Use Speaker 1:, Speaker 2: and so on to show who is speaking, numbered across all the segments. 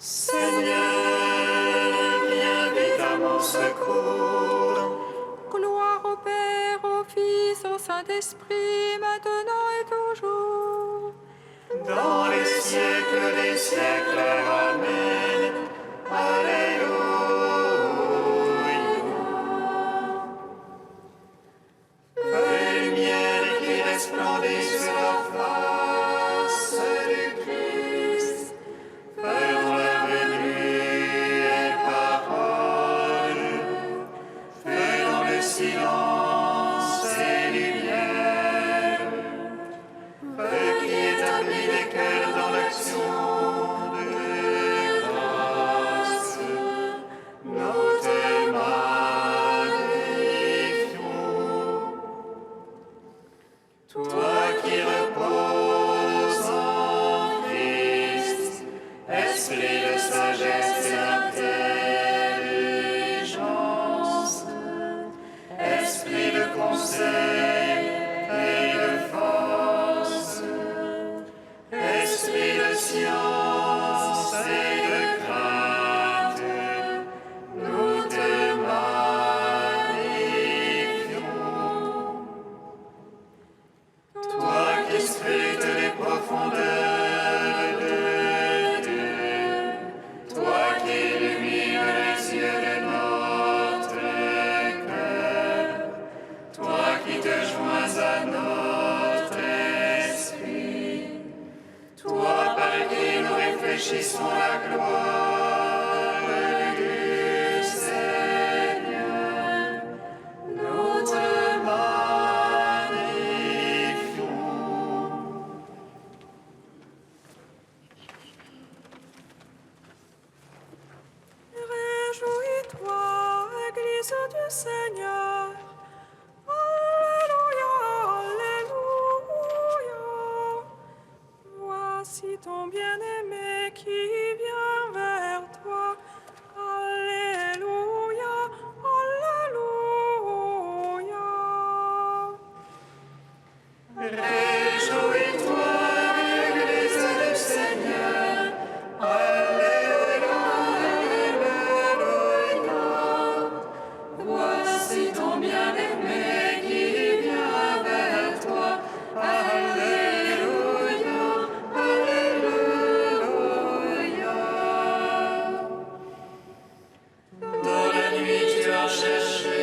Speaker 1: Seigneur, viens vite à mon secours.
Speaker 2: Gloire au Père, au Fils, au Saint-Esprit, maintenant et toujours.
Speaker 1: Dans les siècles des siècles, Amen. Alléluia. Feuilles lumière qui resplendit sur la face du Christ, feuilles dont la venue est parole, feuilles dans le silence et lumière, feuilles qui établit les cœurs dans l'action de grâce, nous te magnifions. Toi qui reposes en Christ, esprit de sagesse et d'intelligence, esprit de conseil et de force, esprit de science et de crainte, nous te magnifions. Toi qui scrutes les profondeurs de Dieu, toi qui illumines les yeux de notre cœur, toi qui te joins à notre esprit, toi par qui nous réfléchissons la gloire du Seigneur, nous te magnifions.
Speaker 2: Réjouis-toi, Église du Seigneur. Alléluia, Alléluia. Voici ton bien-aimé qui vient vers toi. Alléluia, Alléluia.
Speaker 1: Réjouis-toi, Église du Seigneur. Alléluia, Alléluia. Voici ton bien-aimé qui vient vers toi. Alléluia, Alléluia. Dans la nuit tu as cherché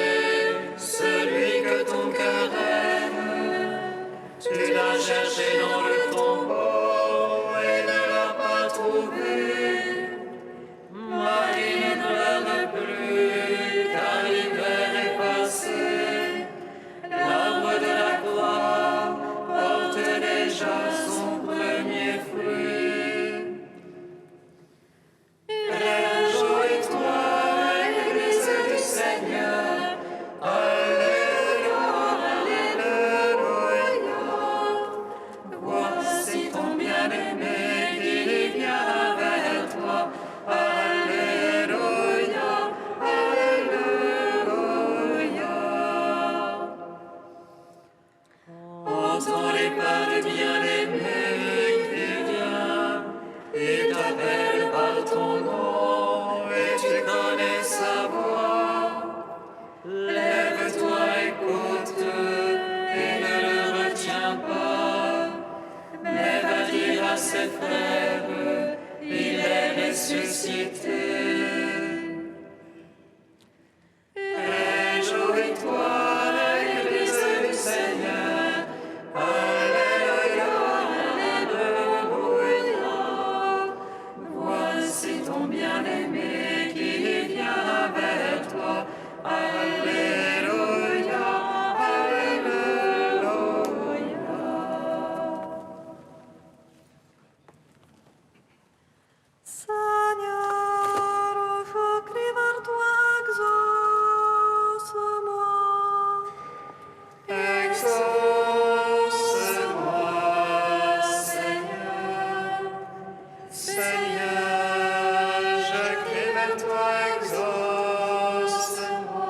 Speaker 1: celui que ton cœur aime. Tu l'as cherché dans le tombeau et ne l'as pas trouvé. Marie ne pleure plus car l'hiver est passé. L'arbre de la croix porte déjà son premier fruit. Réjouis-toi, Église du Seigneur. Alléluia, Alléluia. Voici ton bien-aimé qui vient vers toi. Alléluia, Alléluia. Entends les pas du bien-aimé qui vient. Il t'appelle par ton nom et tu connais sa voix. Lève-toi, écoute et ne le retiens pas. Mais va dire à ses frères, il est ressuscité. Réjouis-toi, Église du Seigneur. Alléluia, Alléluia. Voici ton bien-aimé qui vient vers toi. Alléluia, Alléluia.
Speaker 2: Seigneur, je crie vers toi, exauce-moi.
Speaker 1: Exauce-moi, Seigneur. Seigneur, je crie vers toi, exauce-moi.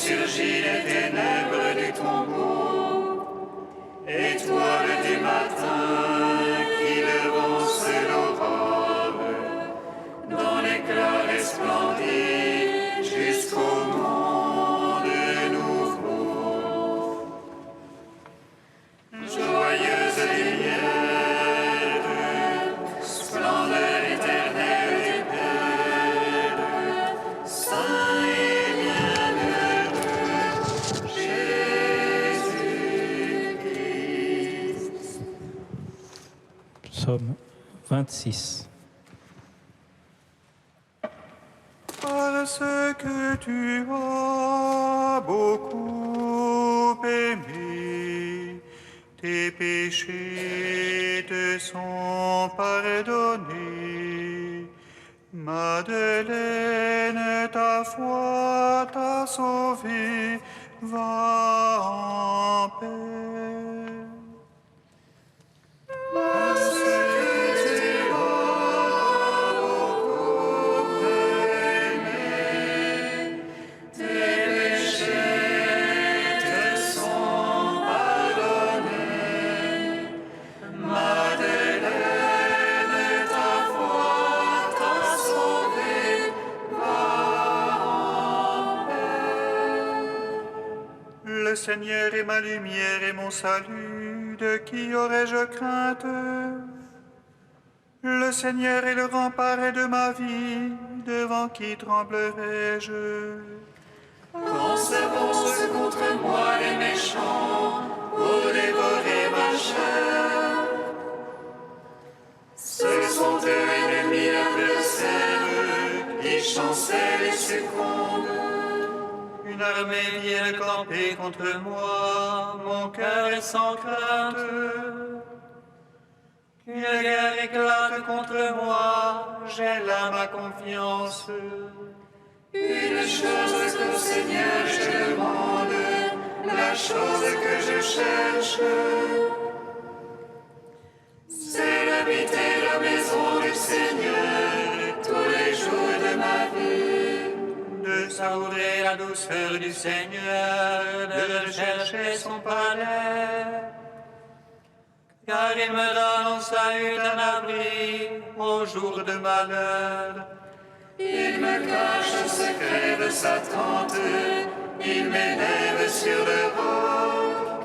Speaker 1: surgit des ténèbres du tombeau, étoile du matin qui devance l'aurore, dans l'éclat resplendit jusqu'au monde nouveau. Joyeuse lumière, splendeur éternelle du Père, saint et bienheureux Jésus-Christ.
Speaker 3: Psaume 26.
Speaker 4: Parce que tu as beaucoup aimé, tes péchés te sont pardonnés. Madeleine, ta foi t'a sauvé, va en paix. Parce que tu as beaucoup aimé, tes péchés te sont pardonnés. Madeleine, ta foi t'a sauvé, va en paix. Le Seigneur est ma lumière et mon salut, de qui aurais-je crainte? Le Seigneur est le rempart de ma vie, devant qui tremblerais-je?
Speaker 1: Quand s'avancent contre moi les méchants pour dévorer ma chair, ce sont eux ennemis adversaires qui chancellent et succombent.
Speaker 4: Une armée vient camper contre moi, mon cœur est sans crainte. Une guerre éclate contre moi, j'ai là ma confiance.
Speaker 1: Une chose qu'au Seigneur je demande, la chose que je cherche, c'est d'habiter la maison du Seigneur tous les jours de ma vie.
Speaker 4: De savourer la douceur du Seigneur, de chercher son palais. Car il me donne en sa hutte un abri au jour de malheur.
Speaker 1: Il me cache au secret de sa tente, il m'élève sur le roc.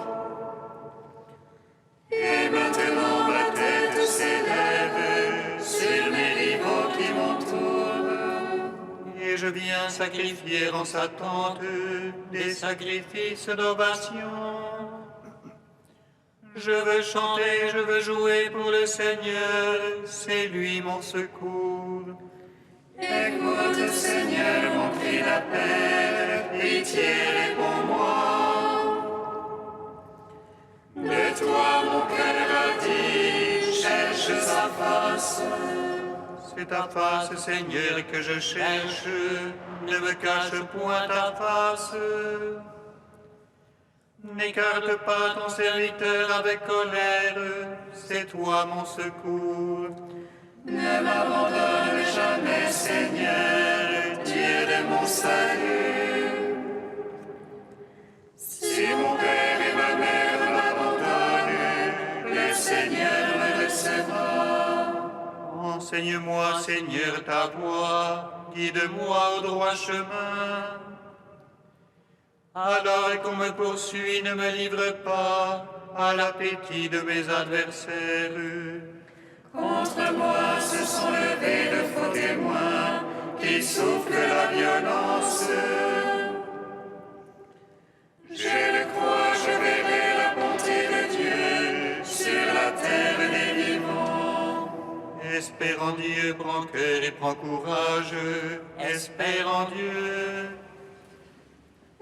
Speaker 1: Et maintenant ma tête s'élève sur mes rivaux qui m'entourent.
Speaker 4: Et je viens sacrifier en sa tente des sacrifices d'ovation. Je veux chanter, je veux jouer pour le Seigneur, c'est lui mon secours.
Speaker 1: Écoute, Seigneur, mon cri d'appel, pitié, réponds-moi. De toi, mon cœur a dit, cherche sa face.
Speaker 4: C'est ta face, Seigneur, que je cherche, ne me cache point ta face. N'écarte pas ton serviteur avec colère, c'est toi mon secours.
Speaker 1: Ne m'abandonne jamais, Seigneur, Dieu de mon salut. Si mon père et ma mère m'abandonnent, le Seigneur me recevra.
Speaker 4: Enseigne-moi, Seigneur, ta voie, guide-moi au droit chemin. Alors qu'on me poursuit, ne me livre pas à l'appétit de mes adversaires.
Speaker 1: Contre moi se sont levés de faux témoins qui souffrent la violence. Je le crois, je verrai la bonté de Dieu sur la terre des vivants.
Speaker 4: Espère en Dieu, prends cœur et prends courage. Espère en Dieu.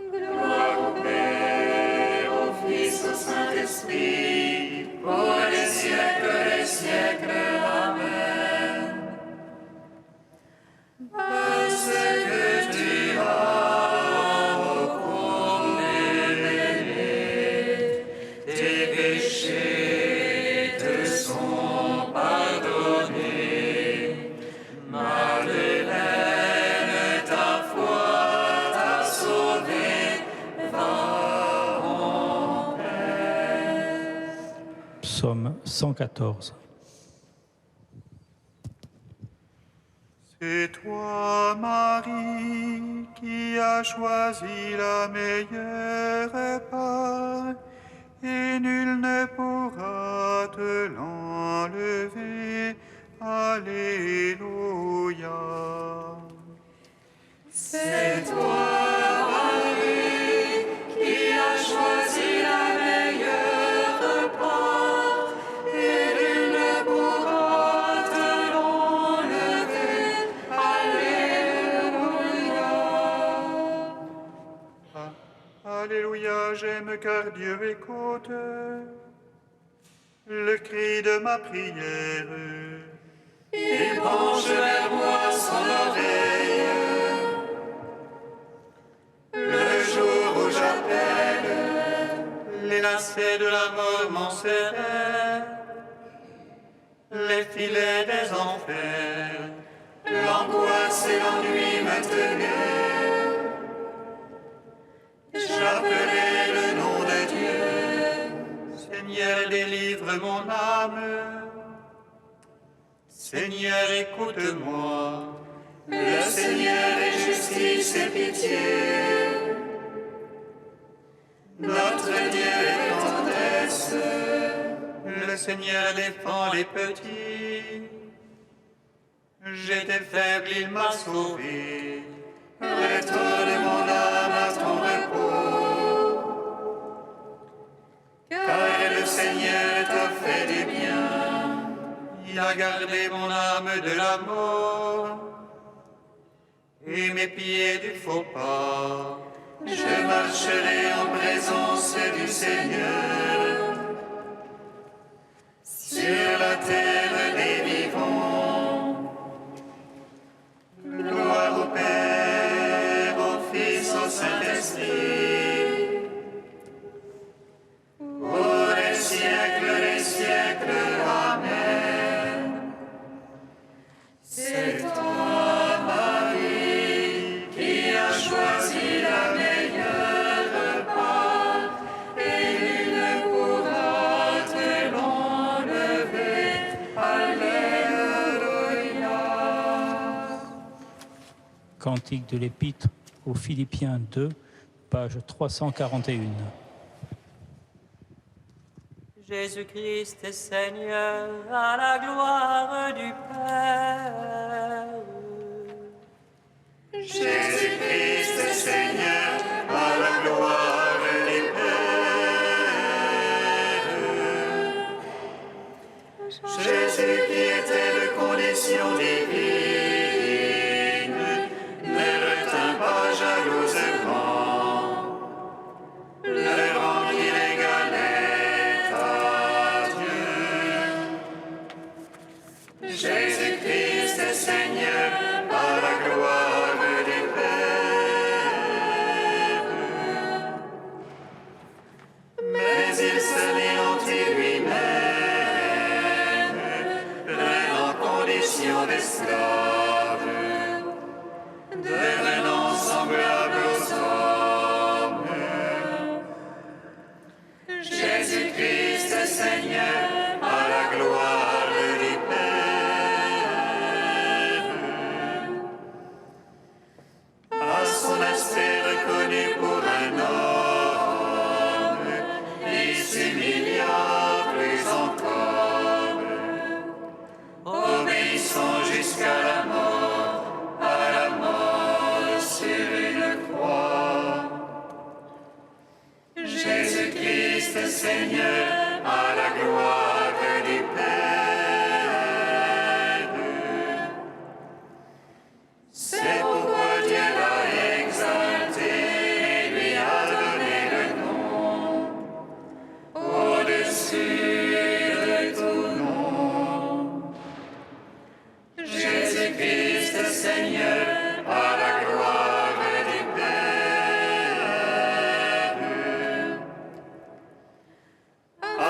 Speaker 1: Gloire au Père, au Fils, au Saint-Esprit, pour les siècles des siècles. Amen. Parce que tu as beaucoup aimé, tes péchés te sont pardonnés. Madeleine,
Speaker 3: Psaume 114.
Speaker 4: C'est toi, Marie, qui as choisi la meilleure part, et nul ne pourra te l'enlever. Alléluia.
Speaker 1: C'est toi, Marie, qui as choisi la meilleure part, et nul ne pourra te l'enlever. Alléluia.
Speaker 4: Alléluia, j'aime car Dieu écoute le cri de ma prière.
Speaker 1: Il penche vers moi son oreille. Le jour où j'appelle,
Speaker 4: Les lacets de la mort m'en serraient, les filets des enfers,
Speaker 1: l'angoisse et l'ennui me tenaient. J'appelais le nom de Dieu.
Speaker 4: Seigneur, délivre mon âme. Seigneur, écoute-moi.
Speaker 1: Le Seigneur est justice et pitié. Notre Dieu est tendresse.
Speaker 4: Le Seigneur défend les petits. J'étais faible, il m'a sauvé.
Speaker 1: Retourne mon âme à ton repos. Car le Seigneur t'a fait du bien.
Speaker 4: Il a gardé mon âme de la mort et mes pieds du faux pas.
Speaker 1: Je marcherai en présence du Seigneur sur la terre des vivants. Gloire au Père, au Fils, au Saint-Esprit, pour les siècles des siècles. Amen. C'est toi, Marie, qui as choisi la meilleure part, et nul ne pourra te l'enlever. Alléluia.
Speaker 3: Cantique de l'Épître aux Philippiens 2, page 341.
Speaker 5: Jésus-Christ est Seigneur, à la gloire du Père.
Speaker 1: Jésus-Christ est Seigneur, à la gloire du Père. Jésus qui était de condition divine, ne retint pas jalousement le rang qu'il égalait à Dieu. Jésus-Christ est Seigneur, à la gloire du Père. Mais il s'anéantit lui-même, prenant condition d'esclave, devenant semblable aux hommes. Jésus-Christ est Seigneur, à la gloire du Père. À son aspect reconnu pour un homme, il s'humilia plus encore, obéissant jusqu'à la mort sur une croix. Jésus-Christ est Seigneur, à la gloire du Père. C'est pourquoi Dieu l'a exalté et lui a donné le nom au-dessus de tout nom. Jésus-Christ est Seigneur, à la gloire du Père. À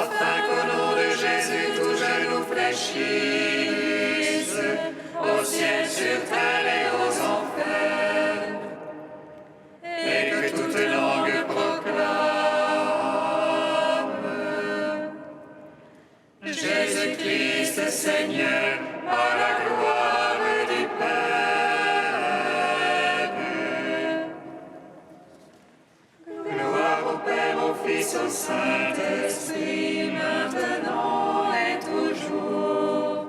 Speaker 1: au Saint-Esprit, maintenant et toujours,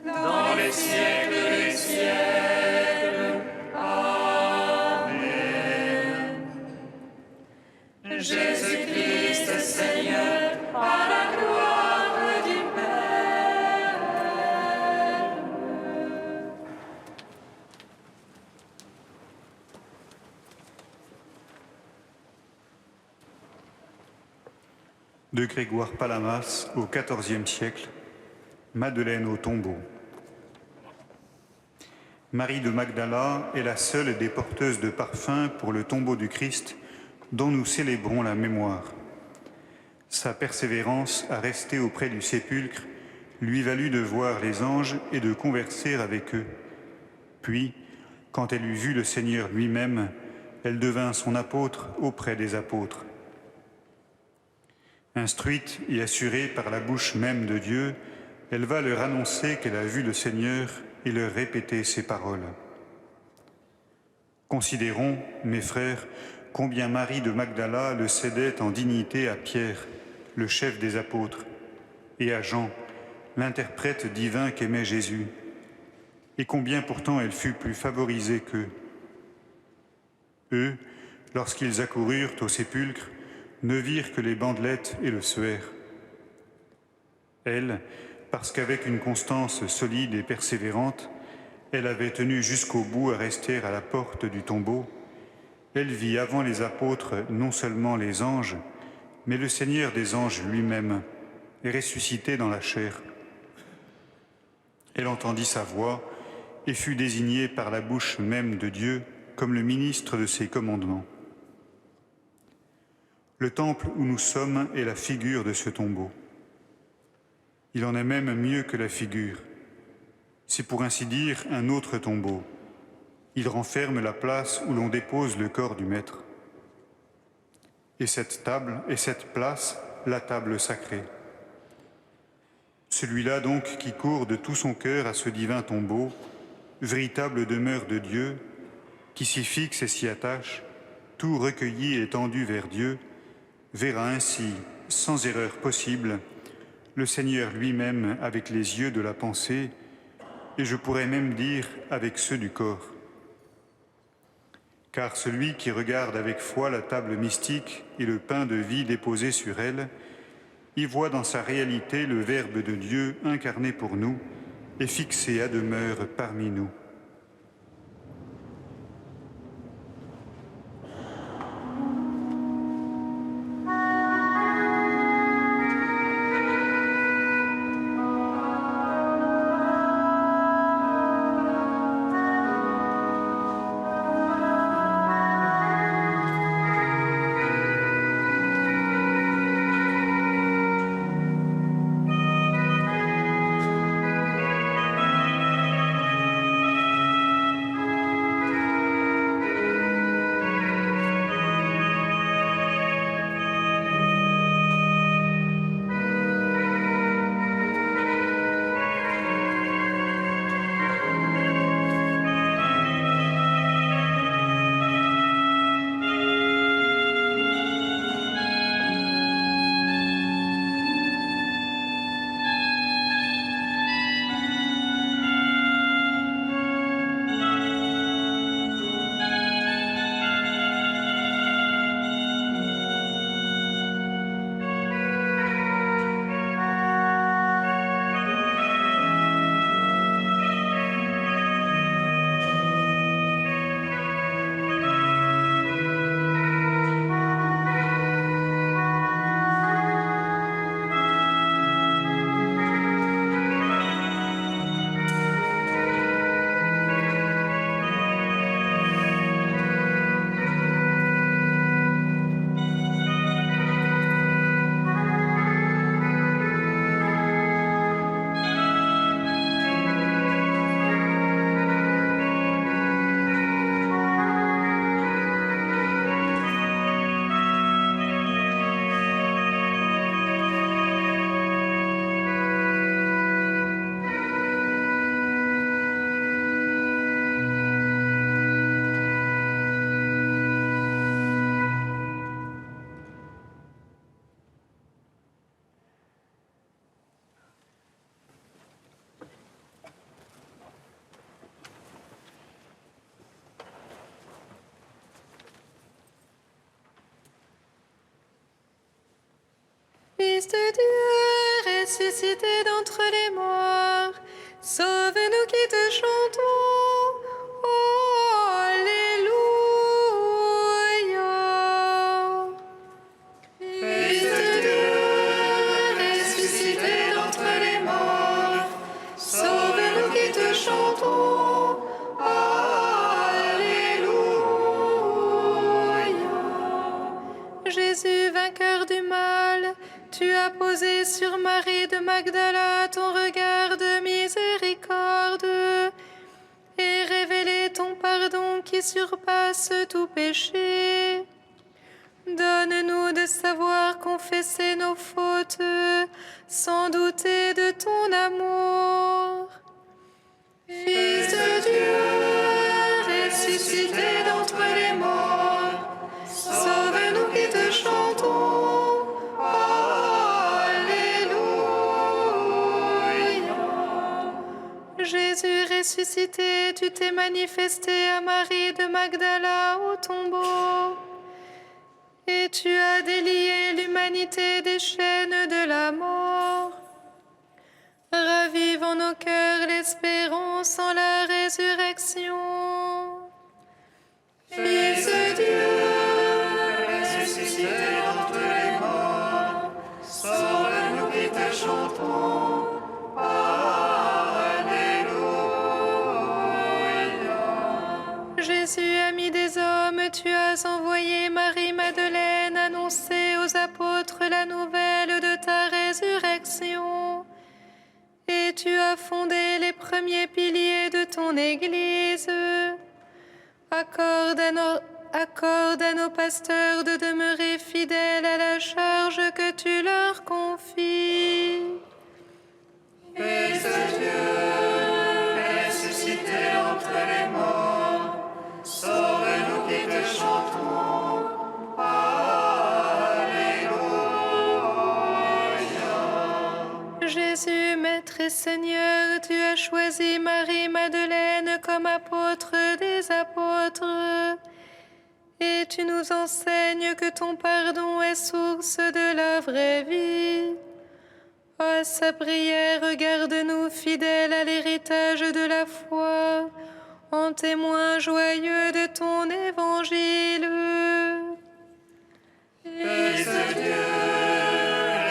Speaker 1: dans les siècles des siècles. Amen. Jésus-Christ, Seigneur, à la gloire du Père.
Speaker 6: De Grégoire Palamas au XIVe siècle, Madeleine au tombeau. Marie de Magdala est la seule des porteuses de parfums pour le tombeau du Christ dont nous célébrons la mémoire. Sa persévérance à rester auprès du sépulcre lui valut de voir les anges et de converser avec eux. Puis, quand elle eut vu le Seigneur lui-même, elle devint son apôtre auprès des apôtres. Instruite et assurée par la bouche même de Dieu, elle va leur annoncer qu'elle a vu le Seigneur et leur répéter ces paroles. Considérons, mes frères, combien Marie de Magdala le cédait en dignité à Pierre, le chef des apôtres, et à Jean, l'interprète divin qu'aimait Jésus, et combien pourtant elle fut plus favorisée qu'eux. Eux, lorsqu'ils accoururent au sépulcre, ne virent que les bandelettes et le suaire. Elle, parce qu'avec une constance solide et persévérante, elle avait tenu jusqu'au bout à rester à la porte du tombeau, elle vit avant les apôtres non seulement les anges, mais le Seigneur des anges lui-même, ressuscité dans la chair. Elle entendit sa voix et fut désignée par la bouche même de Dieu comme le ministre de ses commandements. Le temple où nous sommes est la figure de ce tombeau. Il en est même mieux que la figure. C'est pour ainsi dire un autre tombeau. Il renferme la place où l'on dépose le corps du Maître. Et cette table et cette place, la table sacrée. Celui-là donc qui court de tout son cœur à ce divin tombeau, véritable demeure de Dieu, qui s'y fixe et s'y attache, tout recueilli et tendu vers Dieu, verra ainsi, sans erreur possible, le Seigneur lui-même avec les yeux de la pensée, et je pourrais même dire avec ceux du corps. Car celui qui regarde avec foi la table mystique et le pain de vie déposé sur elle, y voit dans sa réalité le Verbe de Dieu incarné pour nous et fixé à demeure parmi nous.
Speaker 2: de Dieu, ressuscité d'entre les morts, sauve-nous qui te chantons. Alléluia.
Speaker 1: Fils de Dieu, ressuscité d'entre les morts, sauve-nous qui te chantons.
Speaker 2: Jésus, vainqueur du mal, tu as posé sur Marie de Magdala ton regard de miséricorde et révélé ton pardon qui surpasse tout péché. Donne-nous de savoir confesser nos fautes sans douter de ton amour.
Speaker 1: Fils de Dieu, ressuscité d'entre les morts, sauve-nous qui te chantons. Alléluia.
Speaker 2: Jésus ressuscité, tu t'es manifesté à Marie de Magdala au tombeau et tu as délié l'humanité des chaînes de la mort. Ravive en nos cœurs l'espérance en la résurrection.
Speaker 1: Fils de Dieu, ressuscité d'entre les morts, sauve-nous qui te chantons. Alléluia.
Speaker 2: Jésus, ami des hommes, tu as envoyé Marie-Madeleine annoncer aux apôtres la nouvelle de ta résurrection. Et tu as fondé les premiers piliers de ton Église. Accorde à nos pasteurs de demeurer fidèles à la charge que tu leur confies.
Speaker 1: Fils de Dieu, ressuscité d'entre les morts, sauve-nous qui te chantons. Alléluia.
Speaker 2: Jésus, Maître et Seigneur, tu as choisi Marie-Madeleine comme apôtre des apôtres. Et tu nous enseignes que ton pardon est source de la vraie vie. À sa prière, regarde-nous fidèles à l'héritage de la foi, en témoin joyeux de ton évangile.
Speaker 1: Fils de Dieu,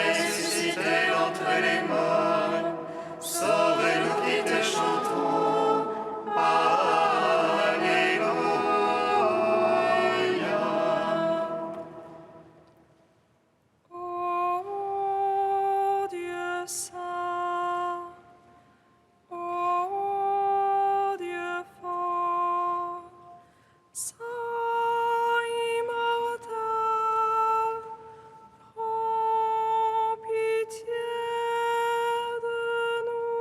Speaker 1: ressuscité d'entre les morts, sauve-nous qui te chantons. Alléluia.
Speaker 2: Ô Dieu saint, ô Dieu fort, saint immortel, prends pitié de nous.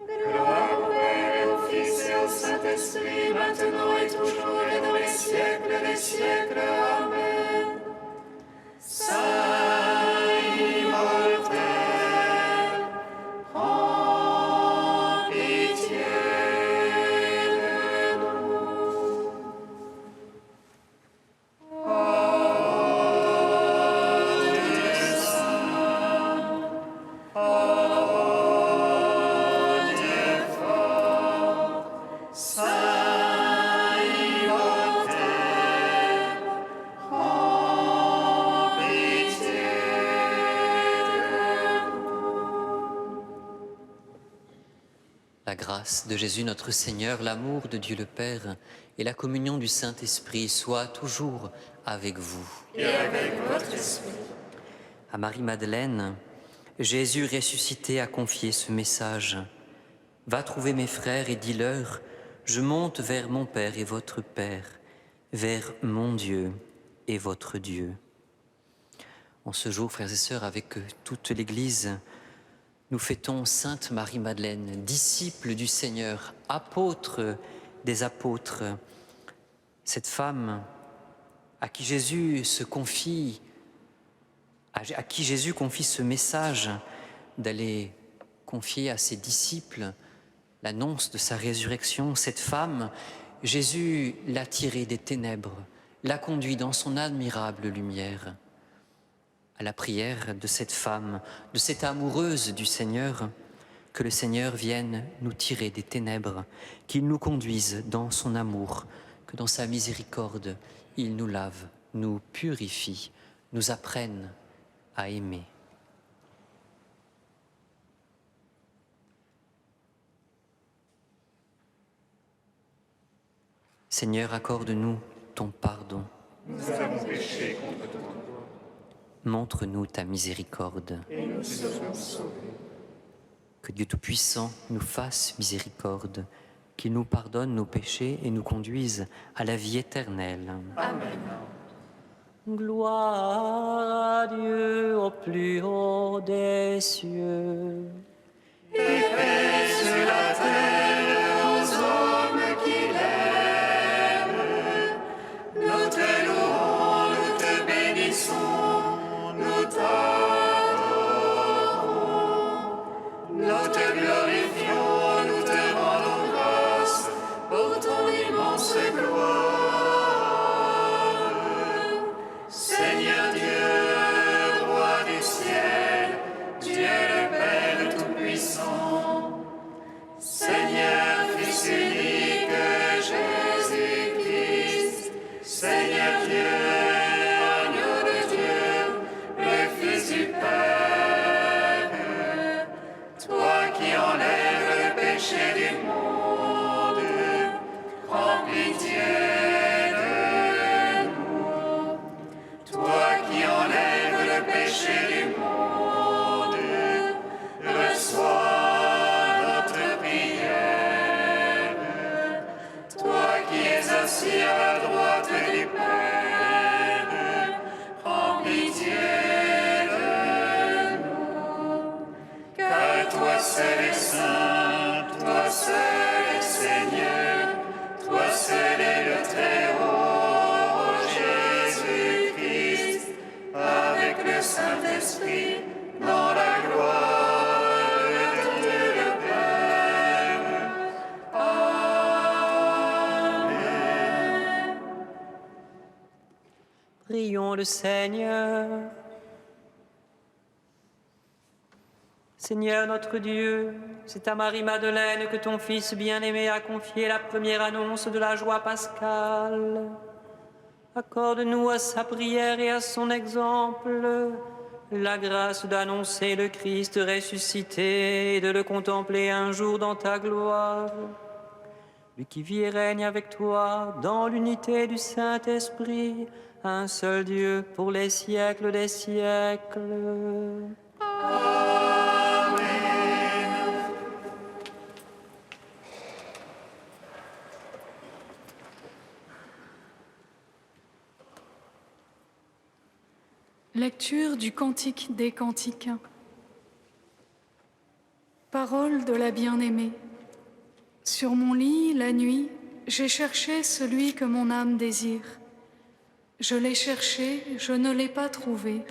Speaker 1: Gloire au Père et au Fils et au Saint-Esprit, maintenant et toujours et dans les siècles des siècles. Amen. Saint immortel, prends pitié de nous. Ô Dieu saint, ô Dieu fort, saint immortel, prends
Speaker 7: grâce de Jésus notre Seigneur, l'amour de Dieu le Père et la communion du Saint-Esprit soient toujours avec vous.
Speaker 1: Et avec votre esprit.
Speaker 7: À Marie-Madeleine, Jésus ressuscité a confié ce message. Va trouver mes frères et dis-leur, je monte vers mon Père et votre Père, vers mon Dieu et votre Dieu. En ce jour, frères et sœurs, avec toute l'Église, nous fêtons Sainte Marie-Madeleine, disciple du Seigneur, apôtre des apôtres. Cette femme à qui Jésus se confie, à qui Jésus confie ce message d'aller confier à ses disciples l'annonce de sa résurrection. Cette femme, Jésus l'a tirée des ténèbres, l'a conduite dans son admirable lumière. À la prière de cette femme, de cette amoureuse du Seigneur, que le Seigneur vienne nous tirer des ténèbres, qu'il nous conduise dans son amour, que dans sa miséricorde, il nous lave, nous purifie, nous apprenne à aimer. Seigneur, accorde-nous ton pardon.
Speaker 1: Nous avons péché contre toi.
Speaker 7: Montre-nous ta miséricorde.
Speaker 1: Et nous serons sauvés.
Speaker 7: Que Dieu Tout-Puissant nous fasse miséricorde, qu'il nous pardonne nos péchés et nous conduise à la vie éternelle.
Speaker 1: Amen.
Speaker 5: Gloire à Dieu au plus haut des cieux.
Speaker 1: Et paix sur la terre aux hommes qu'il aime. Nous te louons, nous te bénissons, nous t'adorons. Nous te glorifions, nous te rendons grâce pour ton immense gloire. Seigneur Dieu, roi du ciel, Dieu le Père Tout-Puissant, Seigneur Fils unique Jésus-Christ, Seigneur Dieu, agneau de Dieu, le Fils du Père, toi qui enlèves le péché du monde, prends pitié de nous. Toi qui enlèves le péché du monde, reçois notre prière. Toi qui es assis à la droite du Père, prends pitié de nous. Car toi seul es saint, toi seul es Seigneur, toi seul es le Très-Haut, Jésus-Christ, avec le Saint-Esprit, dans la gloire de Dieu le Père. Amen.
Speaker 5: Prions le Seigneur. Seigneur notre Dieu, c'est à Marie-Madeleine que ton Fils bien-aimé a confié la première annonce de la joie pascale. Accorde-nous à sa prière et à son exemple la grâce d'annoncer le Christ ressuscité et de le contempler un jour dans ta gloire. Lui qui vit et règne avec toi dans l'unité du Saint-Esprit, un seul Dieu pour les siècles des siècles.
Speaker 8: Lecture du Cantique des Cantiques. Parole de la bien-aimée. Sur mon lit, la nuit, j'ai cherché celui que mon âme désire. Je l'ai cherché, je ne l'ai pas trouvé.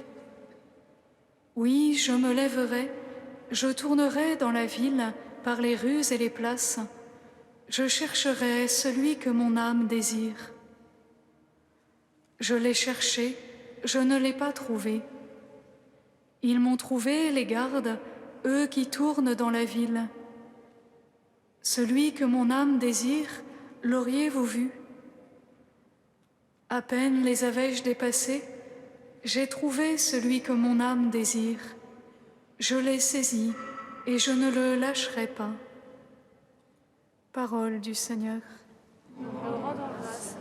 Speaker 8: Oui, je me lèverai, je tournerai dans la ville, par les rues et les places. Je chercherai celui que mon âme désire. Je l'ai cherché, je ne l'ai pas trouvé. Ils m'ont trouvé, les gardes, eux qui tournent dans la ville. Celui que mon âme désire, l'auriez-vous vu? À peine les avais-je dépassés, j'ai trouvé celui que mon âme désire. Je l'ai saisi et je ne le lâcherai pas. Parole du Seigneur.
Speaker 2: Nous rendons grâce.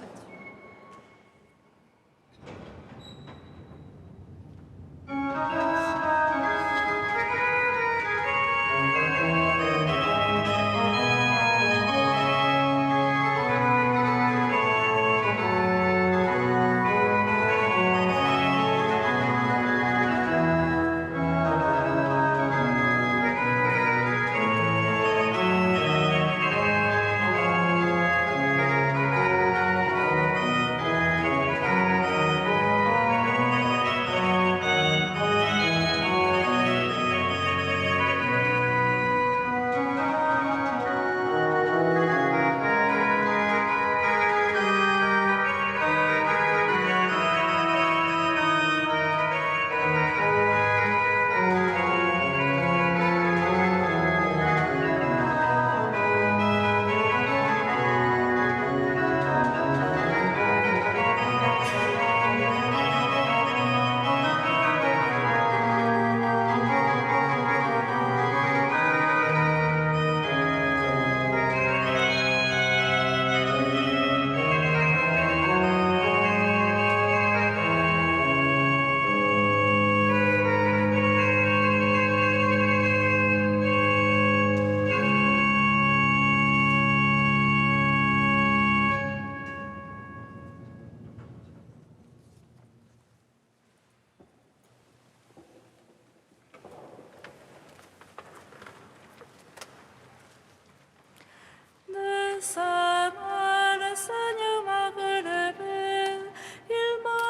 Speaker 9: De sa main, le Seigneur m'a relevé, il m'a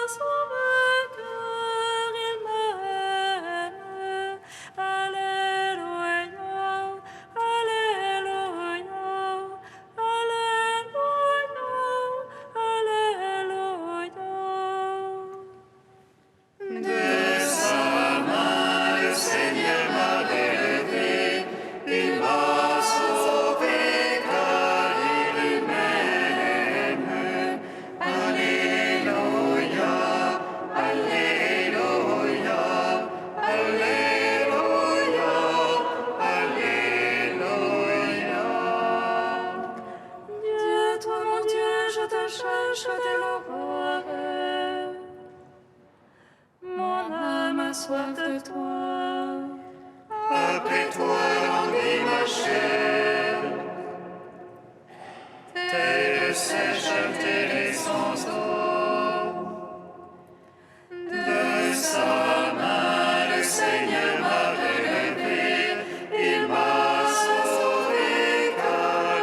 Speaker 9: sauvé car il m'aime. Alléluia, Alléluia, Alléluia, Alléluia.
Speaker 1: De sa main, le Seigneur m'a relevé, il m'a sauvé car il m'aime. Alléluia, Alléluia, Alléluia, Alléluia.
Speaker 9: Dieu, toi mon Dieu, je te cherche dès l'aurore. Mon âme a soif de toi.
Speaker 1: Après toi languit ma chair, terre sèche altérée sans eau. De sa main le Seigneur m'a relevé, il m'a sauvé car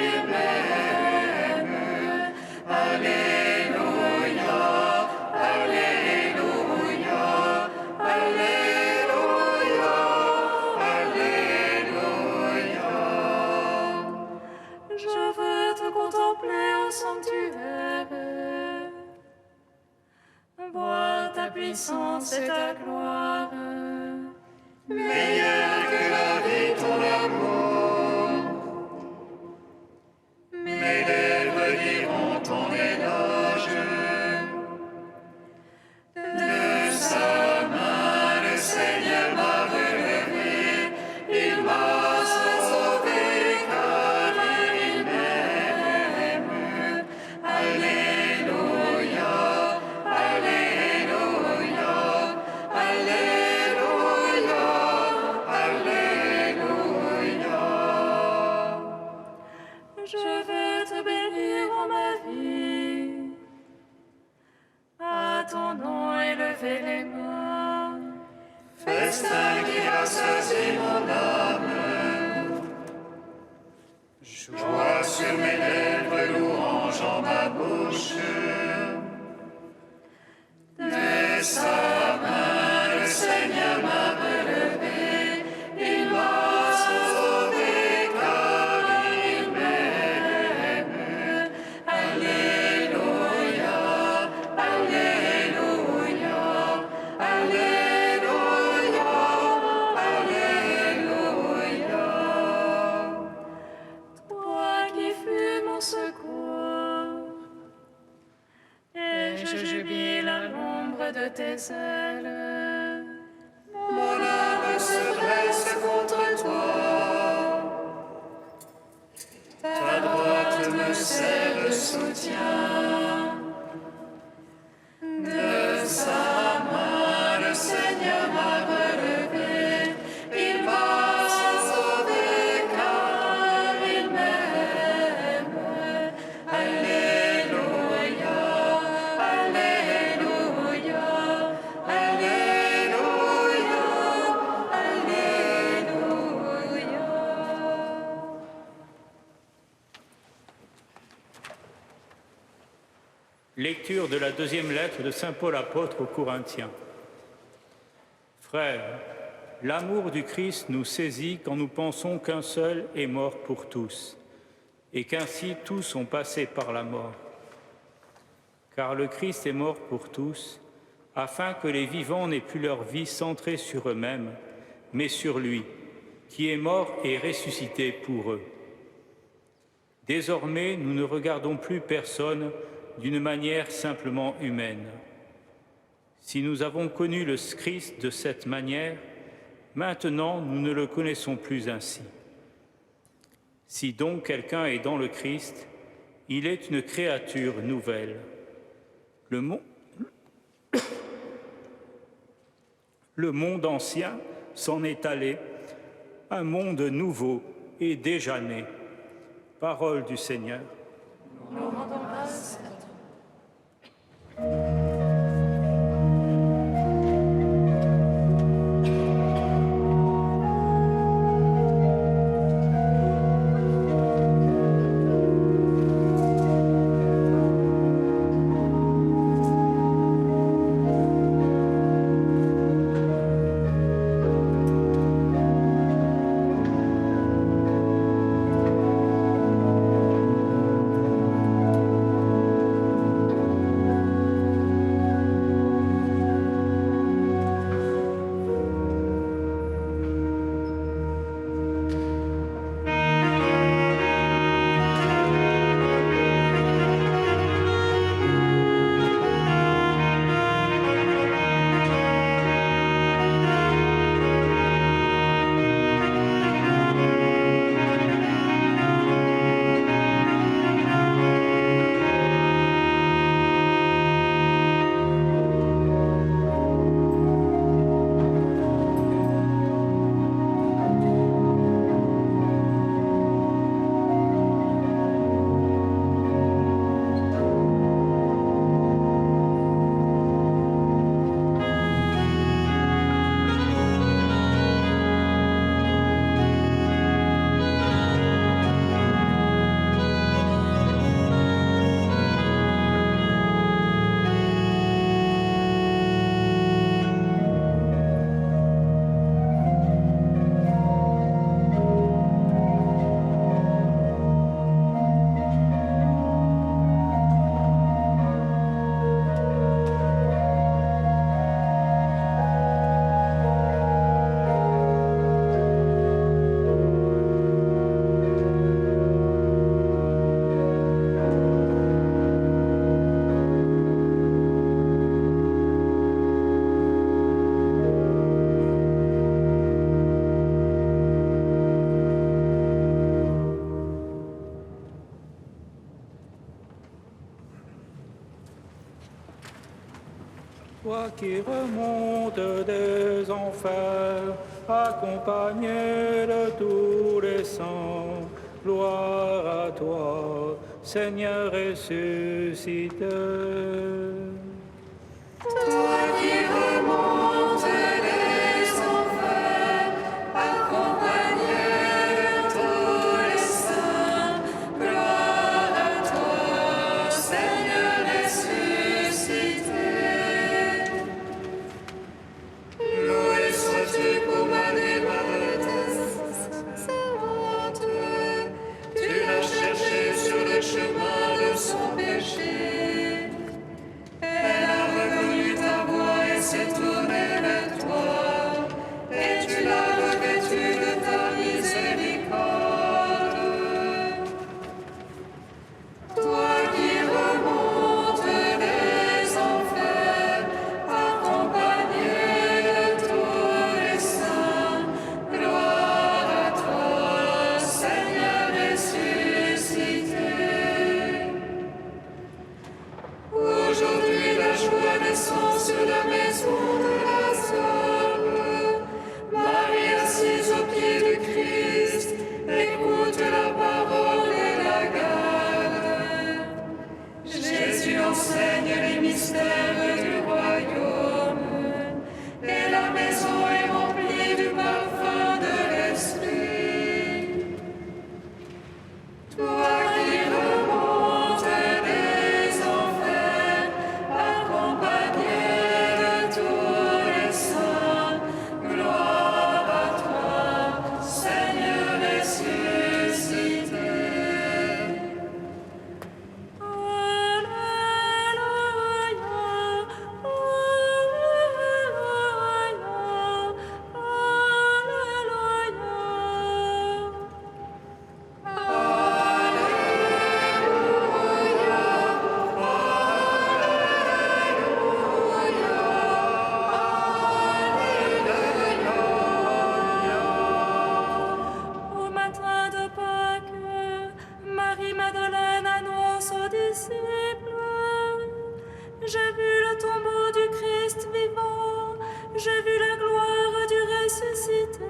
Speaker 1: il m'aime. Alléluia, Alléluia, Alléluia, Alléluia.
Speaker 9: Je veux te contempler en sanctuaire, voir ta puissance et ta gloire.
Speaker 1: Meilleur que la vie, ton amour. Mes lèvres diront ton éloge. De sa main, le Seigneur m'a relevé, il m'a sauvé car il m'aime. Alléluia, Alléluia, Alléluia, Alléluia.
Speaker 9: Je veux te bénir en ma vie. À ton nom élever les mains.
Speaker 1: Festin qui rassasie mon âme, joie sur mes lèvres, louange en ma bouche. De sa main, le Seigneur m'a relevé, il m'a sauvé car il m'aime. Alléluia, Alléluia, Alléluia, Alléluia.
Speaker 9: Toi qui fus mon secours, et je jubile à l'ombre de tes ailes.
Speaker 1: Mon âme se dresse contre toi, me sert de soutien. De sa main, le Seigneur m'a relevé. Il m'a sauvé car il m'aime. Alléluia, Alléluia, Alléluia, Alléluia.
Speaker 3: Lecture de la deuxième lettre de saint Paul apôtre aux Corinthiens. Frères, l'amour du Christ nous saisit quand nous pensons qu'un seul est mort pour tous, et qu'ainsi tous sont passés par la mort. Car le Christ est mort pour tous, afin que les vivants n'aient plus leur vie centrée sur eux-mêmes, mais sur lui, qui est mort et ressuscité pour eux. Désormais, nous ne regardons plus personne d'une manière simplement humaine. Si nous avons connu le Christ de cette manière, maintenant nous ne le connaissons plus ainsi. Si donc quelqu'un est dans le Christ, il est une créature nouvelle. Le monde ancien s'en est allé, un monde nouveau est déjà né. Parole du Seigneur.
Speaker 2: Nous rendons grâce.
Speaker 3: Toi qui remontes des enfers, accompagné de tous les saints, gloire à toi, Seigneur ressuscité.
Speaker 1: Toi qui remontes des enfers, accompagné de tous les saints, gloire à toi, Seigneur ressuscité. Loué sois-tu pour Marie, servante. Tu l'as cherché sur le chemin de son péché. Elle a reconnu ta voix et s'est tournée vers toi.
Speaker 9: vos disciples. J'ai vu le tombeau du Christ vivant, j'ai vu la gloire du ressuscité.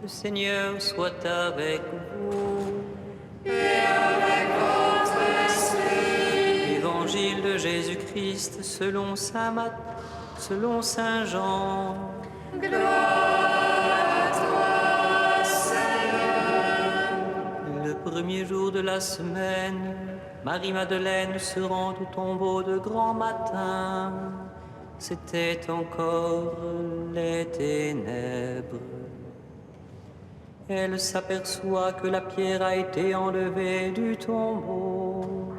Speaker 5: Le Seigneur soit avec vous. Évangile de Jésus-Christ selon Saint Jean. Le premier jour de la semaine, Marie-Madeleine se rend au tombeau de grand matin. C'était encore les ténèbres. Elle s'aperçoit que la pierre a été enlevée du tombeau.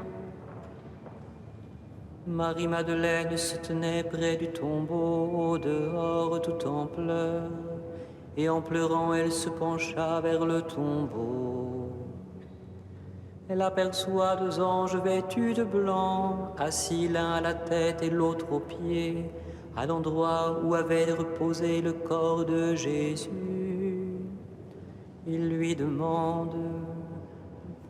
Speaker 5: Marie-Madeleine se tenait près du tombeau, au dehors, tout en pleurs, et en pleurant, elle se pencha vers le tombeau. Elle aperçoit 2 anges vêtus de blanc, assis l'un à la tête et l'autre aux pieds, à l'endroit où avait reposé le corps de Jésus. Ils lui demandent: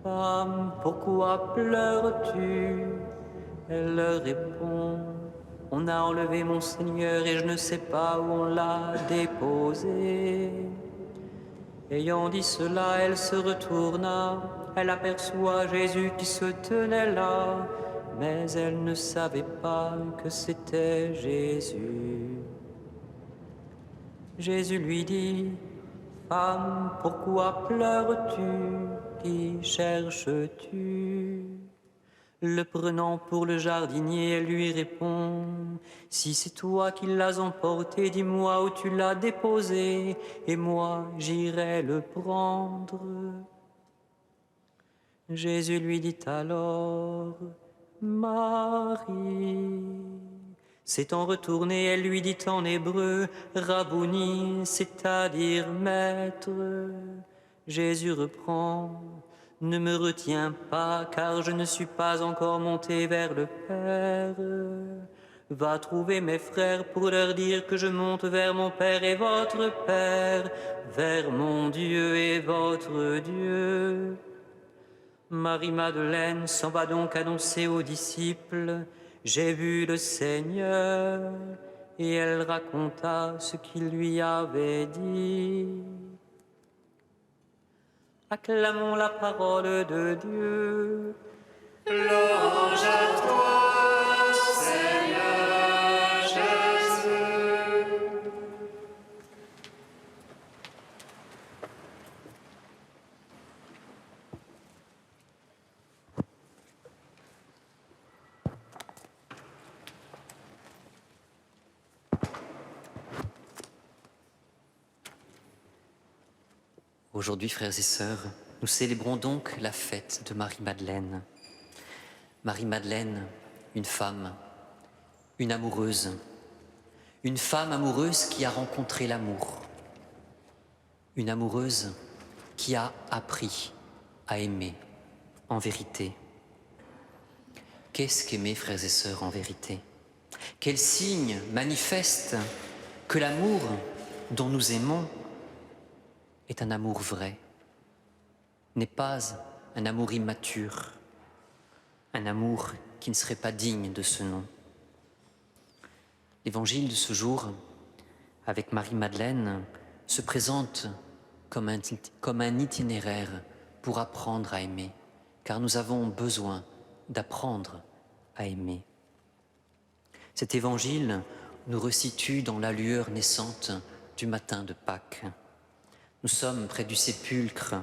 Speaker 5: Femme, pourquoi pleures-tu? Elle leur répond: On a enlevé mon Seigneur et je ne sais pas où on l'a déposé. Ayant dit cela, elle se retourna. Elle aperçoit Jésus qui se tenait là, mais elle ne savait pas que c'était Jésus. Jésus lui dit: Femme, pourquoi pleures-tu? Qui cherches-tu? Le prenant pour le jardinier, elle lui répond: Si c'est toi qui l'as emporté, dis-moi où tu l'as déposé, et moi j'irai le prendre. Jésus lui dit alors: Marie. S'étant retournée, elle lui dit en hébreu: Rabouni, c'est-à-dire maître. Jésus reprend: Ne me retiens pas, car je ne suis pas encore monté vers le Père. Va trouver mes frères pour leur dire que je monte vers mon Père et votre Père, vers mon Dieu et votre Dieu. Marie-Madeleine s'en va donc annoncer aux disciples: J'ai vu le Seigneur, et elle raconta ce qu'il lui avait dit. Acclamons la parole de Dieu.
Speaker 1: Louange à toi, Seigneur Jésus.
Speaker 7: Aujourd'hui, frères et sœurs, nous célébrons donc la fête de Marie-Madeleine. Marie-Madeleine, une femme, une amoureuse. Une femme amoureuse qui a rencontré l'amour. Une amoureuse qui a appris à aimer en vérité. Qu'est-ce qu'aimer, frères et sœurs, en vérité? Quel signe manifeste que l'amour dont nous aimons est un amour vrai, n'est pas un amour immature, un amour qui ne serait pas digne de ce nom. L'évangile de ce jour, avec Marie-Madeleine, se présente comme un itinéraire pour apprendre à aimer, car nous avons besoin d'apprendre à aimer. Cet évangile nous resitue dans la lueur naissante du matin de Pâques. Nous sommes près du sépulcre.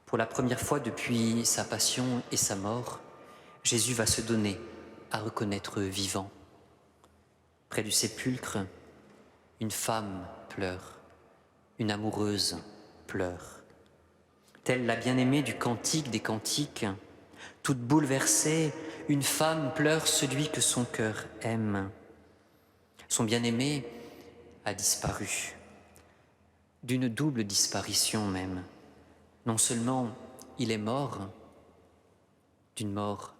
Speaker 7: Pour la première fois depuis sa passion et sa mort, Jésus va se donner à reconnaître vivant. Près du sépulcre, une femme pleure, une amoureuse pleure. Telle la bien-aimée du cantique des cantiques, toute bouleversée, une femme pleure celui que son cœur aime. Son bien-aimé a disparu. D'une double disparition même. Non seulement il est mort, d'une mort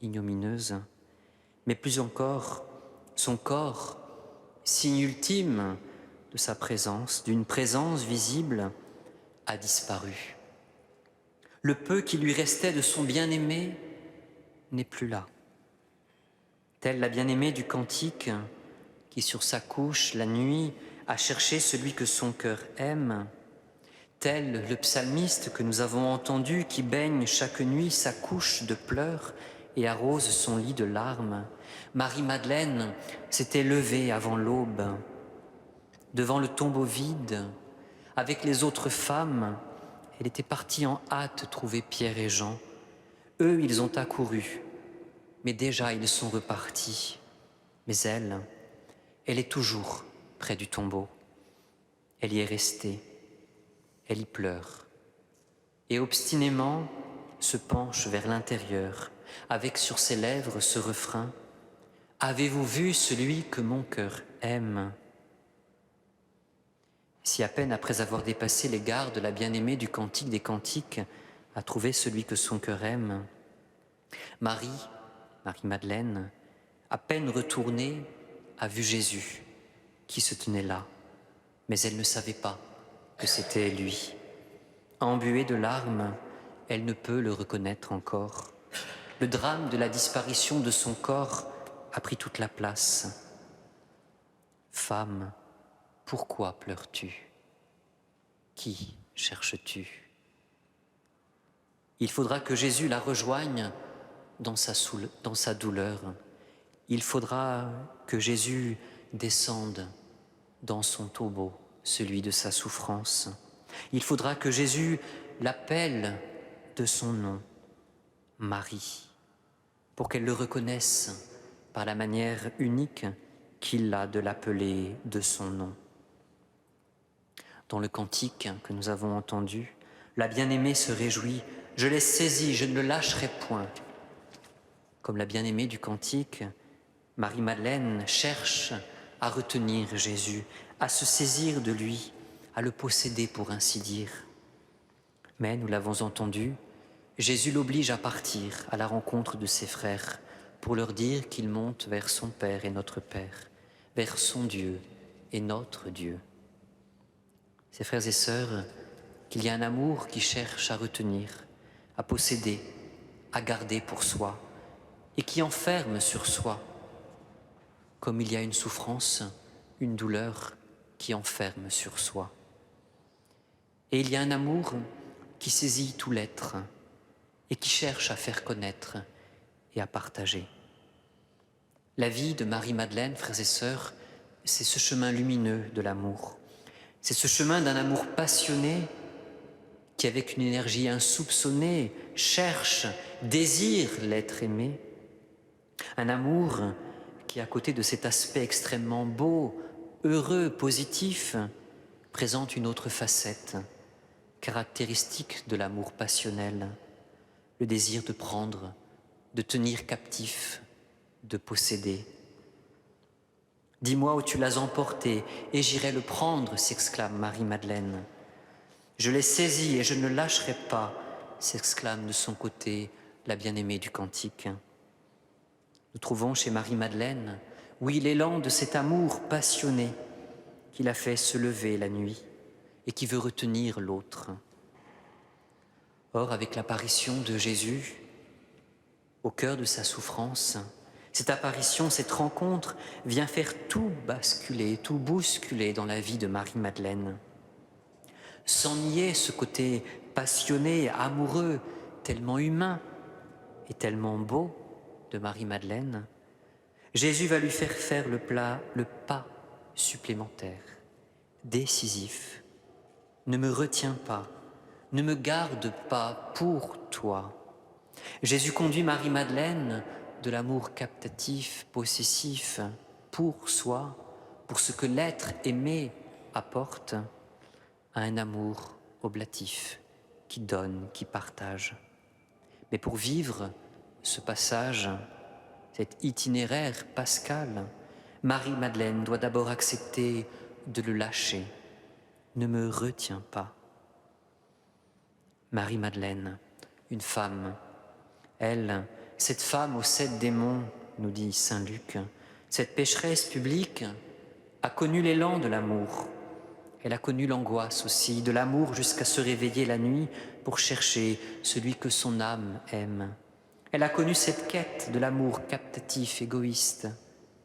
Speaker 7: ignominieuse, mais plus encore, son corps, signe ultime de sa présence, d'une présence visible, a disparu. Le peu qui lui restait de son bien-aimé n'est plus là. Telle la bien-aimée du cantique qui sur sa couche la nuit a cherché celui que son cœur aime, tel le psalmiste que nous avons entendu qui baigne chaque nuit sa couche de pleurs et arrose son lit de larmes, Marie-Madeleine s'était levée avant l'aube. Devant le tombeau vide, avec les autres femmes, elle était partie en hâte trouver Pierre et Jean. Eux, ils ont accouru, mais déjà ils sont repartis. Mais elle est toujours près du tombeau. Elle y est restée, elle y pleure, et obstinément se penche vers l'intérieur, avec sur ses lèvres ce refrain « Avez-vous vu celui que mon cœur aime ?» Si à peine après avoir dépassé les gardes, la bien-aimée du cantique des cantiques a trouvé celui que son cœur aime, Marie-Madeleine, à peine retournée, a vu Jésus qui se tenait là, mais elle ne savait pas que c'était lui. Embuée de larmes, elle ne peut le reconnaître encore. Le drame de la disparition de son corps a pris toute la place. Femme, pourquoi pleures-tu? Qui cherches-tu? Il faudra que Jésus la rejoigne dans sa douleur. Il faudra que Jésus descende dans son tombeau, celui de sa souffrance. Il faudra que Jésus l'appelle de son nom, Marie, pour qu'elle le reconnaisse par la manière unique qu'il a de l'appeler de son nom. Dans le cantique que nous avons entendu, la bien-aimée se réjouit « Je l'ai saisi, je ne le lâcherai point ». Comme la bien-aimée du cantique, Marie-Madeleine cherche à retenir Jésus, à se saisir de lui, à le posséder pour ainsi dire. Mais, nous l'avons entendu, Jésus l'oblige à partir à la rencontre de ses frères pour leur dire qu'il monte vers son Père et notre Père, vers son Dieu et notre Dieu. Ses frères et sœurs, qu'il y a un amour qui cherche à retenir, à posséder, à garder pour soi et qui enferme sur soi, comme il y a une souffrance, une douleur qui enferme sur soi. Et il y a un amour qui saisit tout l'être et qui cherche à faire connaître et à partager. La vie de Marie-Madeleine, frères et sœurs, c'est ce chemin lumineux de l'amour. C'est ce chemin d'un amour passionné qui, avec une énergie insoupçonnée, cherche, désire l'être aimé. Un amour qui, à côté de cet aspect extrêmement beau, heureux, positif, présente une autre facette, caractéristique de l'amour passionnel, le désir de prendre, de tenir captif, de posséder. « Dis-moi où tu l'as emporté, et j'irai le prendre », s'exclame Marie-Madeleine. « Je l'ai saisi et je ne le lâcherai pas », s'exclame de son côté la bien-aimée du cantique. Nous trouvons chez Marie-Madeleine, oui, l'élan de cet amour passionné qui l'a fait se lever la nuit et qui veut retenir l'autre. Or, avec l'apparition de Jésus, au cœur de sa souffrance, cette apparition, cette rencontre vient faire tout basculer, tout bousculer dans la vie de Marie-Madeleine. Sans nier ce côté passionné, amoureux, tellement humain et tellement beau de Marie-Madeleine, Jésus va lui faire faire le pas supplémentaire, décisif. Ne me retiens pas, ne me garde pas pour toi. Jésus conduit Marie-Madeleine de l'amour captatif, possessif, pour soi, pour ce que l'être aimé apporte, à un amour oblatif, qui donne, qui partage. Mais pour vivre ce passage, cet itinéraire pascal, Marie-Madeleine doit d'abord accepter de le lâcher. Ne me retiens pas. Marie-Madeleine, une femme Elle, cette femme aux 7 démons, nous dit saint Luc, cette pécheresse publique a connu l'élan de l'amour. Elle a connu l'angoisse aussi de l'amour jusqu'à se réveiller la nuit pour chercher celui que son âme aime. Elle a connu cette quête de l'amour captatif, égoïste,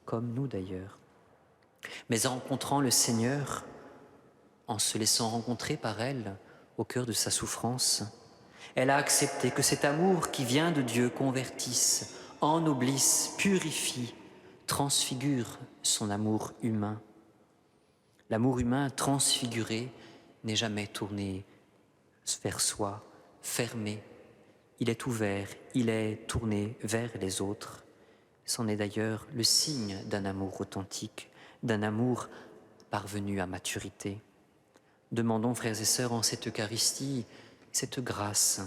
Speaker 7: comme nous d'ailleurs. Mais en rencontrant le Seigneur, en se laissant rencontrer par elle au cœur de sa souffrance, elle a accepté que cet amour qui vient de Dieu convertisse, ennoblisse, purifie, transfigure son amour humain. L'amour humain transfiguré n'est jamais tourné vers soi, fermé. Il est ouvert, il est tourné vers les autres. C'en est d'ailleurs le signe d'un amour authentique, d'un amour parvenu à maturité. Demandons, frères et sœurs, en cette Eucharistie, cette grâce,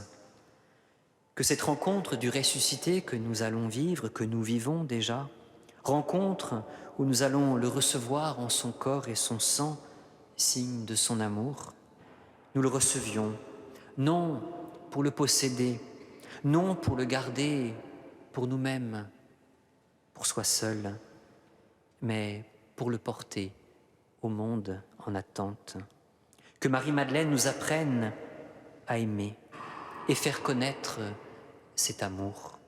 Speaker 7: que cette rencontre du ressuscité que nous allons vivre, que nous vivons déjà, rencontre où nous allons le recevoir en son corps et son sang, signe de son amour, nous le recevions, non pour le posséder, non pour le garder pour nous-mêmes, pour soi seul, mais pour le porter au monde en attente. Que Marie-Madeleine nous apprenne à aimer et faire connaître cet amour.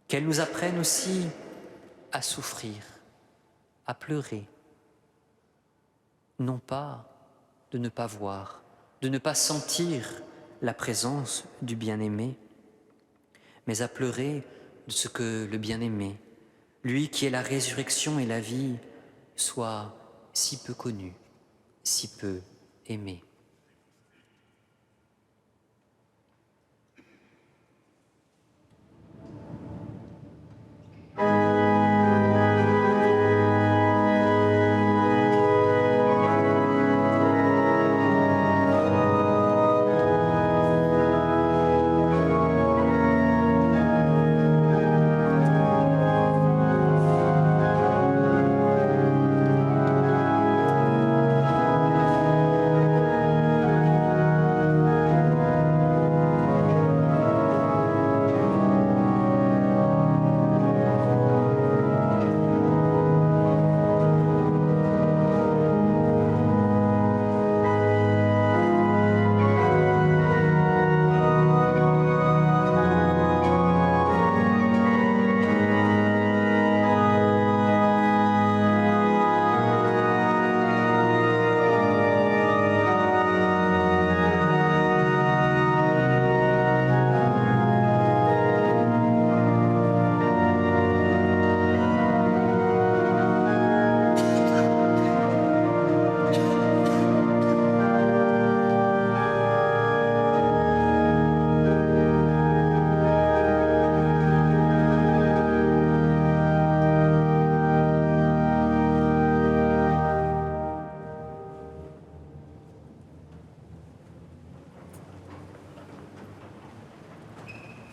Speaker 7: Qu'elle nous apprenne aussi à souffrir, à pleurer. Non pas de ne pas voir, de ne pas sentir la présence du bien-aimé, mais à pleurer de ce que le bien-aimé, lui qui est la résurrection et la vie, soit si peu connu, si peu aimé.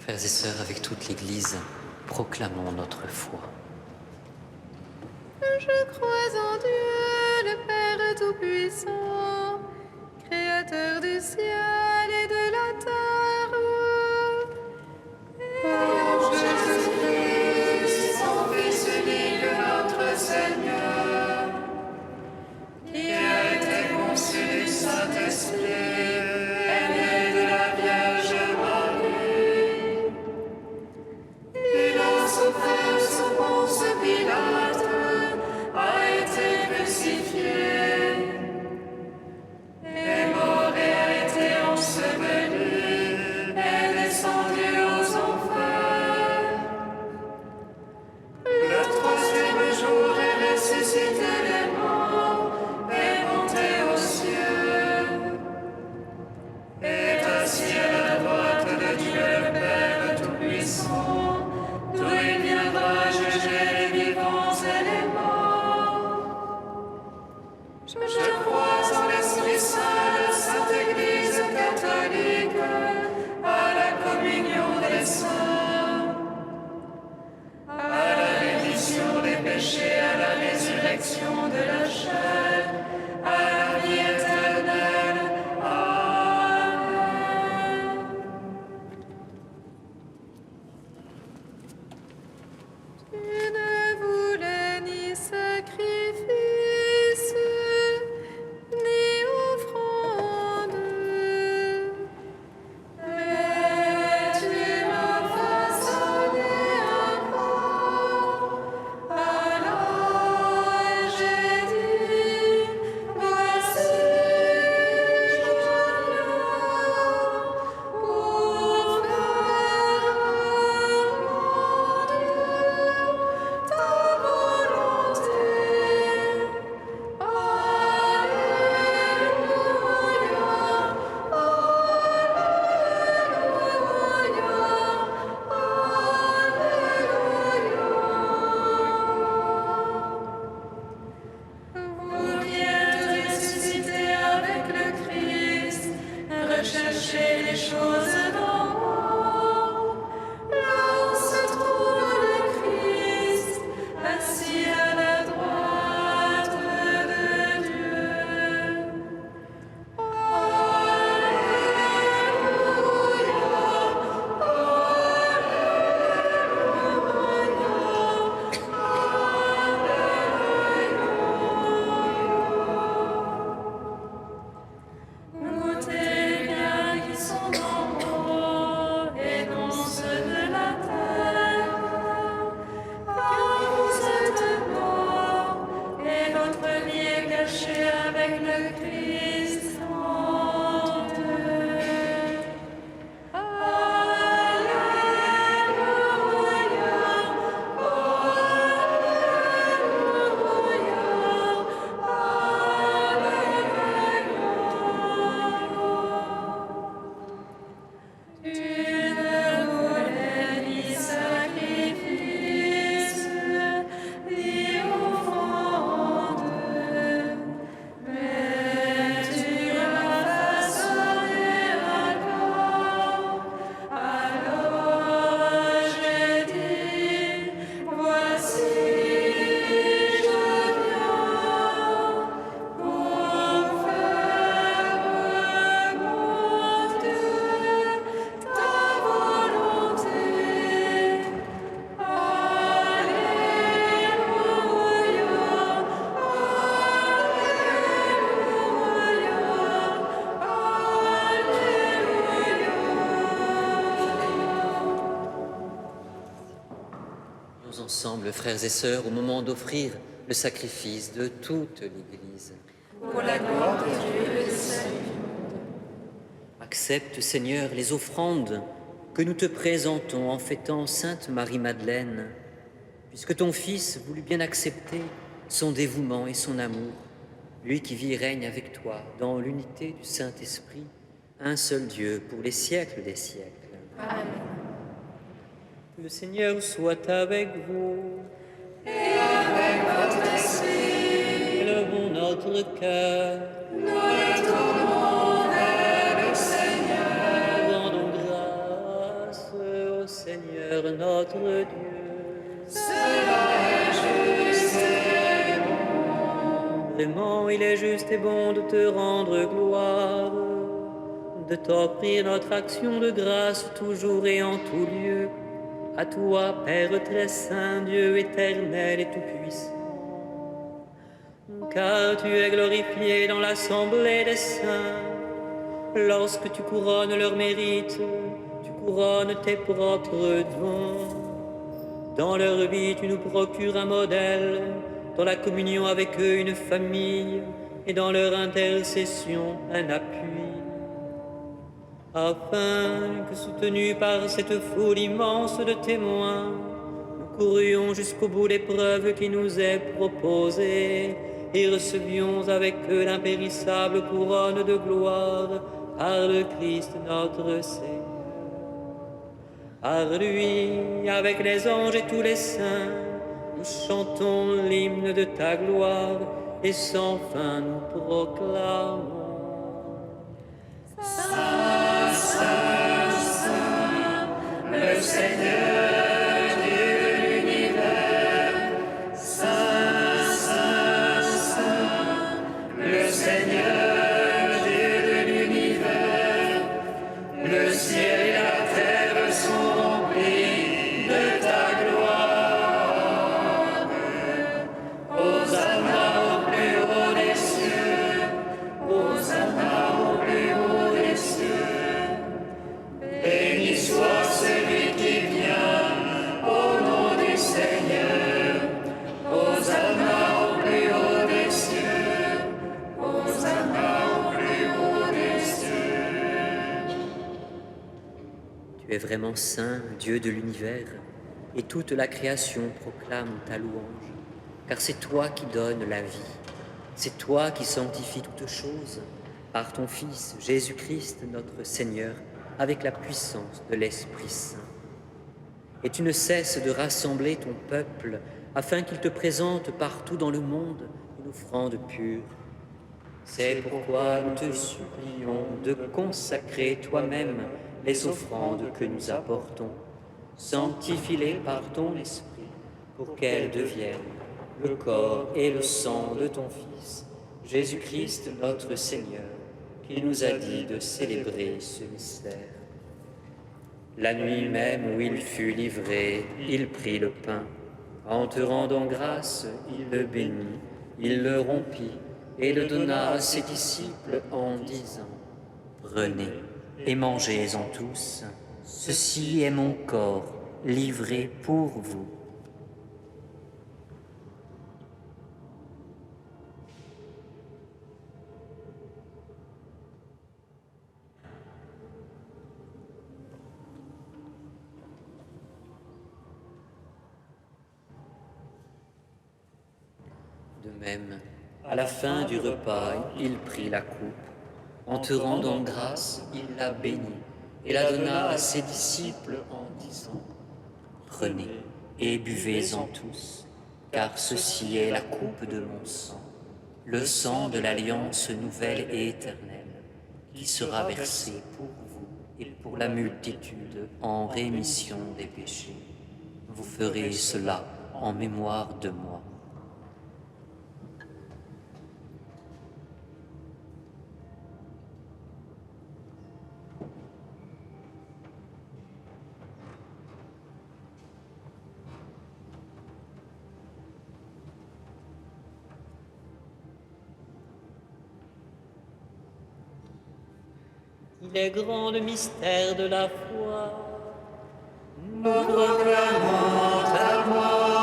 Speaker 7: Frères et sœurs, avec toute l'Église, proclamons notre foi.
Speaker 2: Je crois en Dieu, le Père Tout-Puissant, Créateur du ciel et de la terre. Et en Jésus-Christ, son Fils unique, notre Seigneur, qui a été conçu du Saint-Esprit, est né de la Vierge Marie. Il a souffert sous Ponce Pilate, a été crucifié, est mort et a été enseveli.
Speaker 7: Prions ensemble, frères et sœurs, au moment d'offrir le sacrifice de toute l'Église.
Speaker 2: Pour la gloire de Dieu et le salut du monde.
Speaker 7: Accepte, Seigneur, les offrandes que nous te présentons en fêtant Sainte Marie-Madeleine, puisque ton Fils voulut bien accepter son dévouement et son amour, lui qui vit et règne avec toi dans l'unité du Saint-Esprit, un seul Dieu pour les siècles des siècles.
Speaker 2: Amen.
Speaker 5: Le Seigneur soit avec vous.
Speaker 2: Et avec votre esprit,
Speaker 5: Élevons notre cœur.
Speaker 2: nous le tournons vers le Seigneur.
Speaker 5: Rendons grâce au Seigneur notre Dieu.
Speaker 2: Cela est juste et
Speaker 5: Vraiment, il est juste et bon de te rendre gloire, de t'offrir notre action de grâce toujours et en tout lieu. À toi, Père très saint, Dieu éternel et tout-puissant, car tu es glorifié dans l'assemblée des saints. Lorsque tu couronnes leurs mérites, tu couronnes tes propres dons. Dans leur vie, tu nous procures un modèle, dans la communion avec eux, une famille, et dans leur intercession, un appui. Afin que, soutenus par cette foule immense de témoins, nous courions jusqu'au bout des preuves qui nous est proposée et recevions avec eux l'impérissable couronne de gloire par le Christ notre Seigneur. Par lui, avec les anges et tous les saints, nous chantons l'hymne de ta gloire et sans fin nous proclamons.
Speaker 1: Saint, Saint, Saint, le Seigneur Dieu de l'univers. Saint, Saint, Saint, le Seigneur Dieu de l'univers. Le ciel et la terre sont remplis de ta gloire. Hosanna au plus haut des cieux. Hosanna au plus haut des cieux. Béni soit celui qui vient au nom du Seigneur. Hosanna au plus haut des cieux. Hosanna au plus haut des cieux.
Speaker 7: Tu es vraiment saint, Dieu de l'univers, et toute la création proclame ta louange, car c'est toi qui donnes la vie, c'est toi qui sanctifies toutes choses, par ton Fils Jésus-Christ notre Seigneur, avec la puissance de l'Esprit Saint. Et tu ne cesses de rassembler ton peuple, afin qu'il te présente partout dans le monde une offrande pure. C'est pourquoi nous te supplions de consacrer toi-même les offrandes que nous apportons. Sanctifie-les par ton Esprit, pour qu'elles deviennent le corps et le sang de ton Fils, Jésus-Christ notre Seigneur, qui nous a dit de célébrer ce mystère. La nuit même où il fut livré, il prit le pain. En te rendant grâce, il le bénit, il le rompit et le donna à ses disciples en disant : Prenez et mangez-en tous, ceci est mon corps livré pour vous. De même, à la fin du repas, il prit la coupe. En te rendant grâce, il la bénit et la donna à ses disciples en disant : Prenez et buvez-en tous, car ceci est la coupe de mon sang, le sang de l'alliance nouvelle et éternelle, qui sera versé pour vous et pour la multitude en rémission des péchés. Vous ferez cela en mémoire de moi.
Speaker 5: Il est grand le mystère de la foi.
Speaker 1: Nous proclamons ta mort.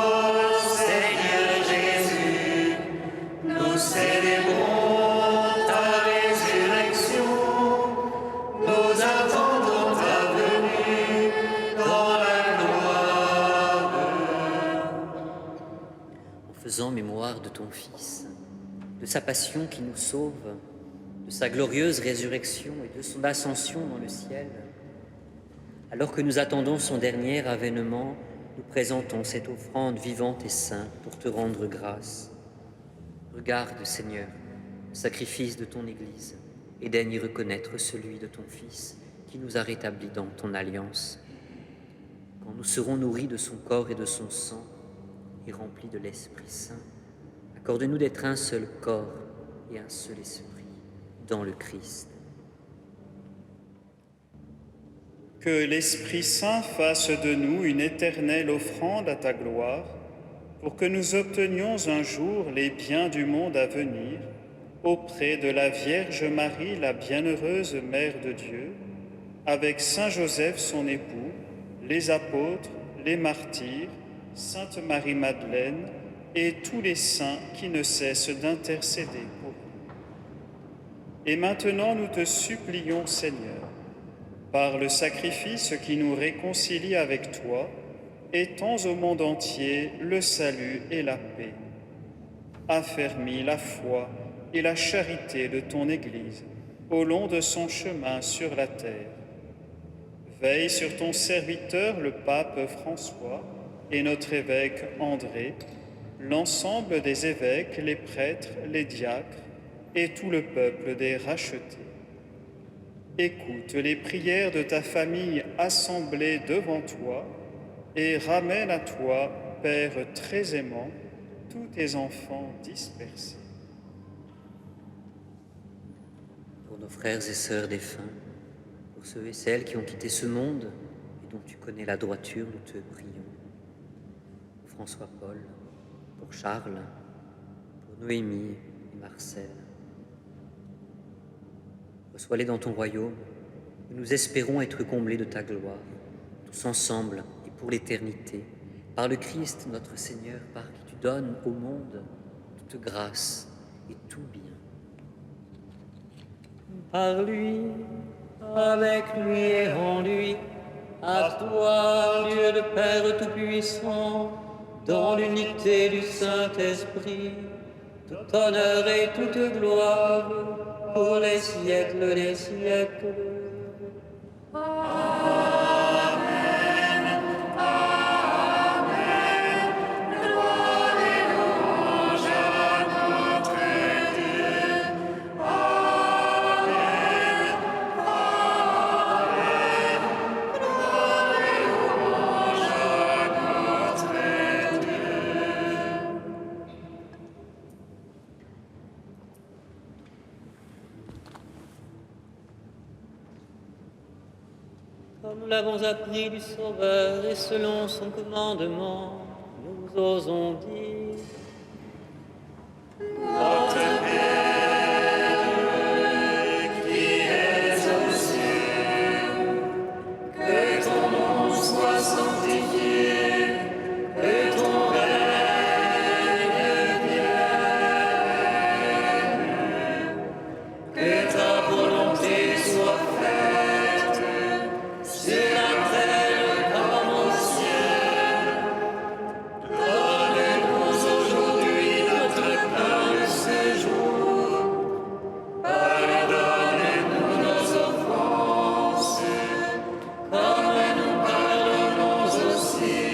Speaker 7: faisant mémoire de ton Fils, de sa passion qui nous sauve, de sa glorieuse résurrection et de son ascension dans le ciel. Alors que nous attendons son dernier avènement, nous présentons cette offrande vivante et sainte pour te rendre grâce. Regarde, Seigneur, le sacrifice de ton Église et daigne y reconnaître celui de ton Fils qui nous a rétablis dans ton alliance. Quand nous serons nourris de son corps et de son sang et remplis de l'Esprit Saint, accorde-nous d'être un seul corps et un seul esprit dans le Christ.
Speaker 10: Que l'Esprit Saint fasse de nous une éternelle offrande à ta gloire, pour que nous obtenions un jour les biens du monde à venir, auprès de la Vierge Marie, la bienheureuse Mère de Dieu, avec Saint Joseph son époux, les apôtres, les martyrs, Sainte Marie-Madeleine et tous les saints qui ne cessent d'intercéder pour nous. Et maintenant nous te supplions, Seigneur, par le sacrifice qui nous réconcilie avec toi, étends au monde entier le salut et la paix. Affermis la foi et la charité de ton Église au long de son chemin sur la terre. Veille sur ton serviteur, le pape François, et notre évêque André, l'ensemble des évêques, les prêtres, les diacres et tout le peuple des rachetés. Écoute les prières de ta famille assemblée devant toi et ramène à toi, Père très aimant, tous tes enfants dispersés.
Speaker 7: Pour nos frères et sœurs défunts, pour ceux et celles qui ont quitté ce monde et dont tu connais la droiture, nous te prions. Pour François-Paul, pour Charles, pour Noémie et Marcel. Reçois-les dans ton royaume, où nous espérons être comblés de ta gloire, tous ensemble et pour l'éternité, par le Christ notre Seigneur, par qui tu donnes au monde toute grâce et tout bien.
Speaker 5: Par lui, avec lui et en lui, à toi, Dieu le Père Tout-Puissant, dans l'unité du Saint-Esprit, tout honneur et toute gloire, pour les siècles des siècles. Comme nous l'avons appris du Sauveur et selon son commandement, nous osons dire:
Speaker 1: Notre Père, qui es aux cieux, que ton nom soit sanctifié, que ton règne vienne, que ta volonté soit faite sur la terre comme au ciel. Donne-nous aujourd'hui notre pain de ce jour. Pardonne-nous nos offenses, comme nous pardonnons aussi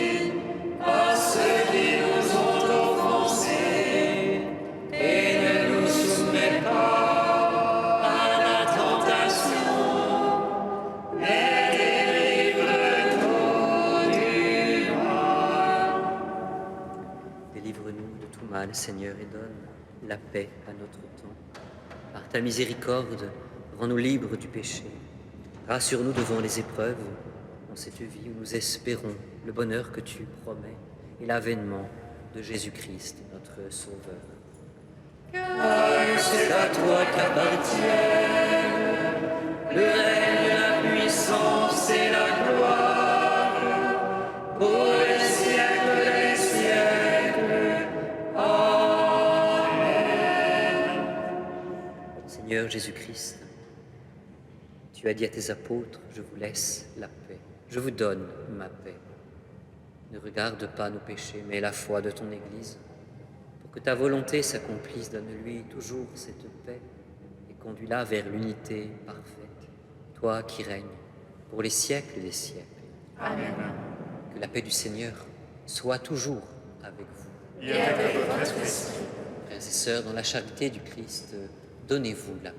Speaker 1: à ceux qui nous ont offensés. Et ne nous soumets pas à la tentation, mais délivre-nous du mal.
Speaker 7: Délivre-nous de tout mal, Seigneur, et donne la paix à notre temps. Par ta miséricorde, rends-nous libres du péché. Rassure-nous devant les épreuves, dans cette vie où nous espérons le bonheur que tu promets et l'avènement de Jésus-Christ, notre Sauveur.
Speaker 1: Car c'est à toi qu'appartiennent le règne, la puissance et la gloire pour les siècles des siècles. Amen.
Speaker 7: Seigneur Jésus-Christ, tu as dit à tes apôtres, je vous laisse la paix, je vous donne ma paix. Ne regarde pas nos péchés, mais la foi de ton Église. Que ta volonté s'accomplisse, donne-lui toujours cette paix et conduis-la vers l'unité parfaite, toi qui règnes pour les siècles des siècles.
Speaker 1: Amen.
Speaker 7: Que la paix du Seigneur soit toujours avec vous.
Speaker 1: Et avec votre esprit.
Speaker 7: Frères et sœurs, dans la charité du Christ, donnez-vous la paix.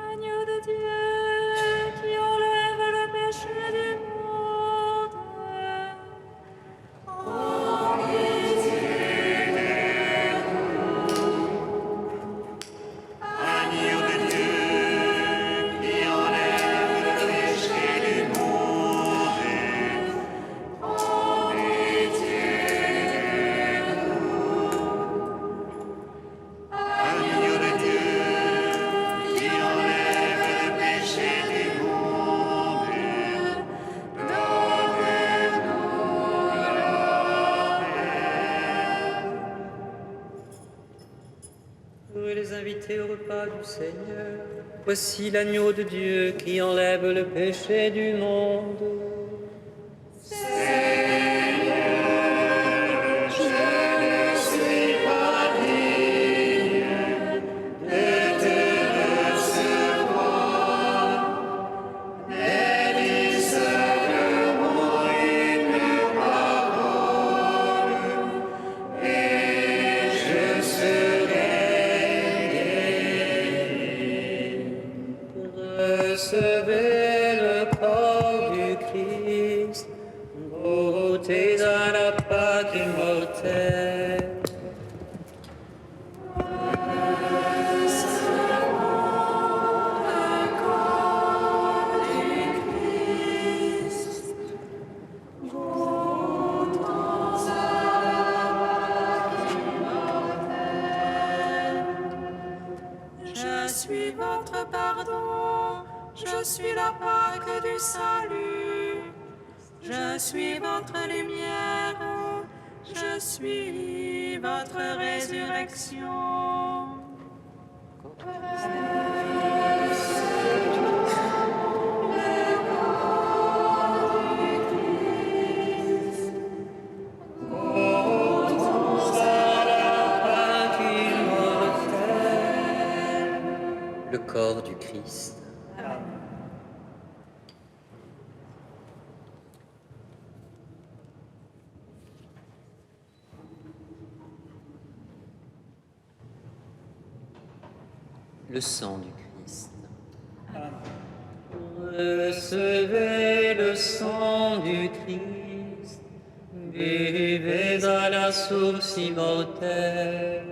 Speaker 9: Agneau de Dieu qui enlève le péché du monde.
Speaker 1: Agneau de Dieu qui enlève le péché du monde. Prends pitié de nous. Agneau de Dieu qui enlève le péché du monde. Donne-nous la paix.
Speaker 5: Heureux les invités au repas du Seigneur. Voici l'agneau de Dieu qui enlève le péché du monde. Recevez le corps du Christ, goûtez à la Pâque immortelle.
Speaker 9: Je suis votre pardon, je suis la Pâque du salut, je suis votre lumière, je suis votre résurrection.
Speaker 5: Pâque immortelle.
Speaker 7: Le corps du Christ. Le sang du Christ.
Speaker 5: Recevez le sang du Christ, buvez à la source immortelle.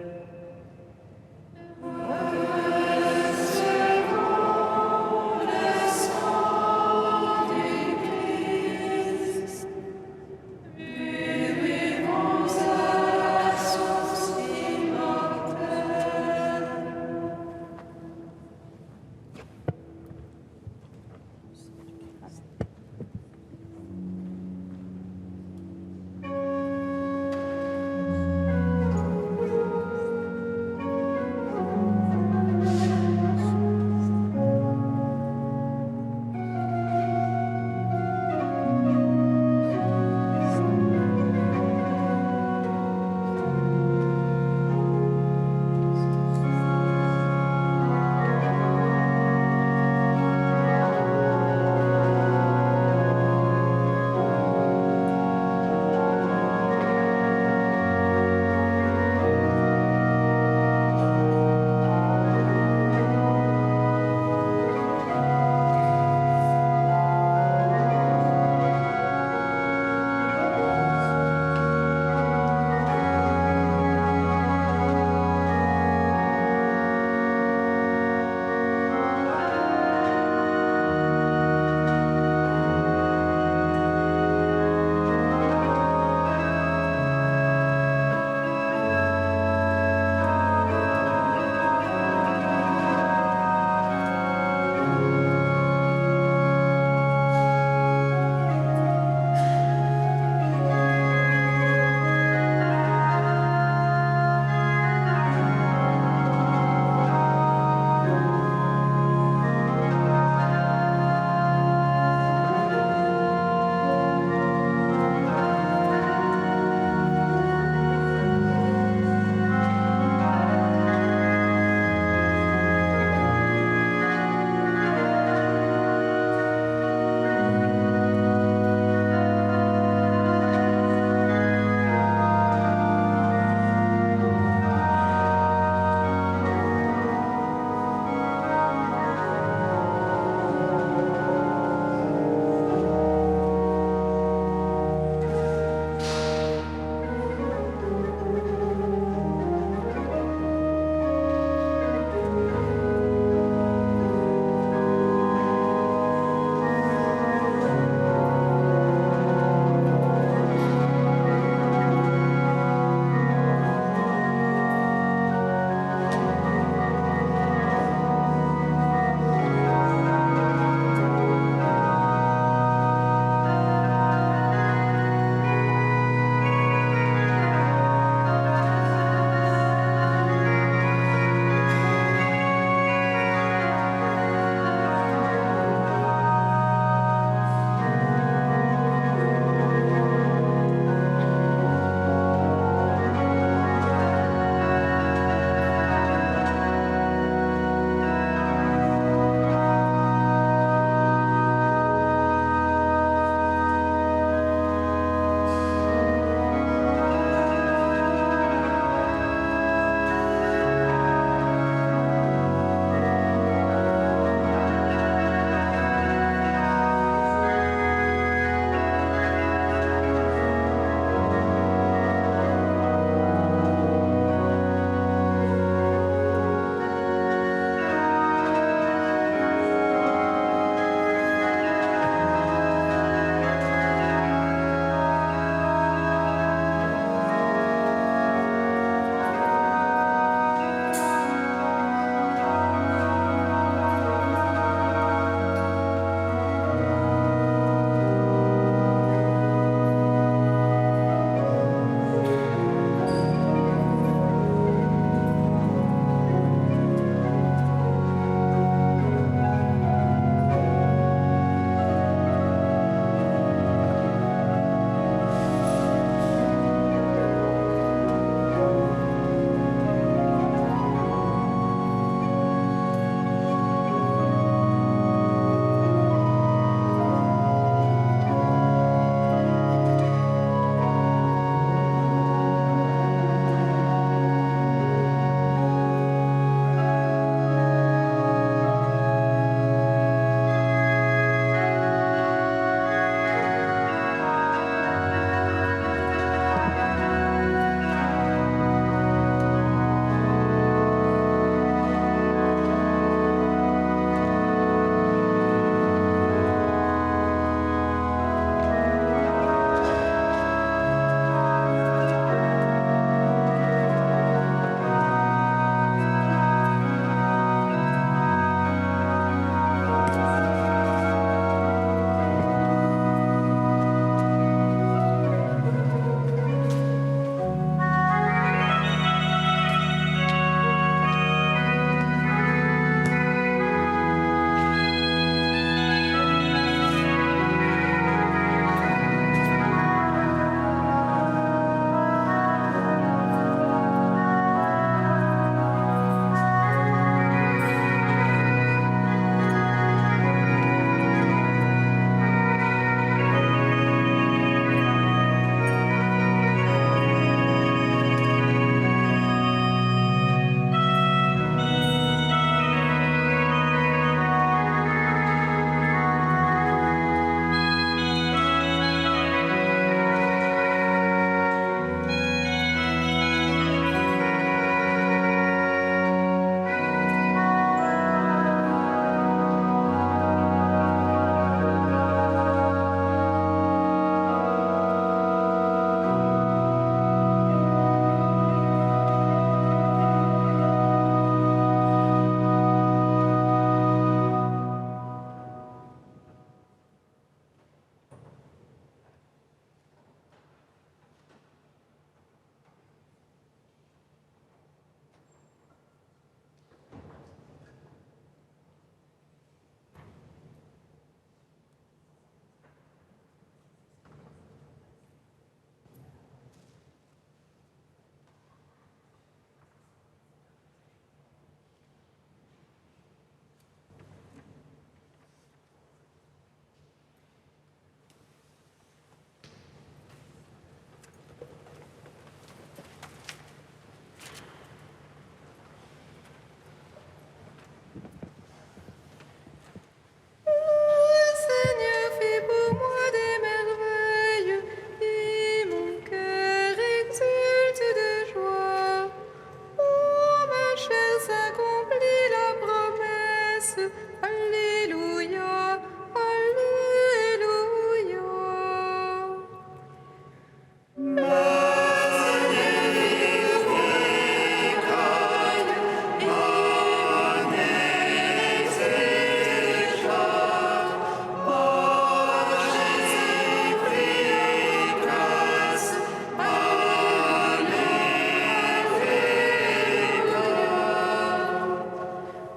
Speaker 2: Alléluia, Alléluia.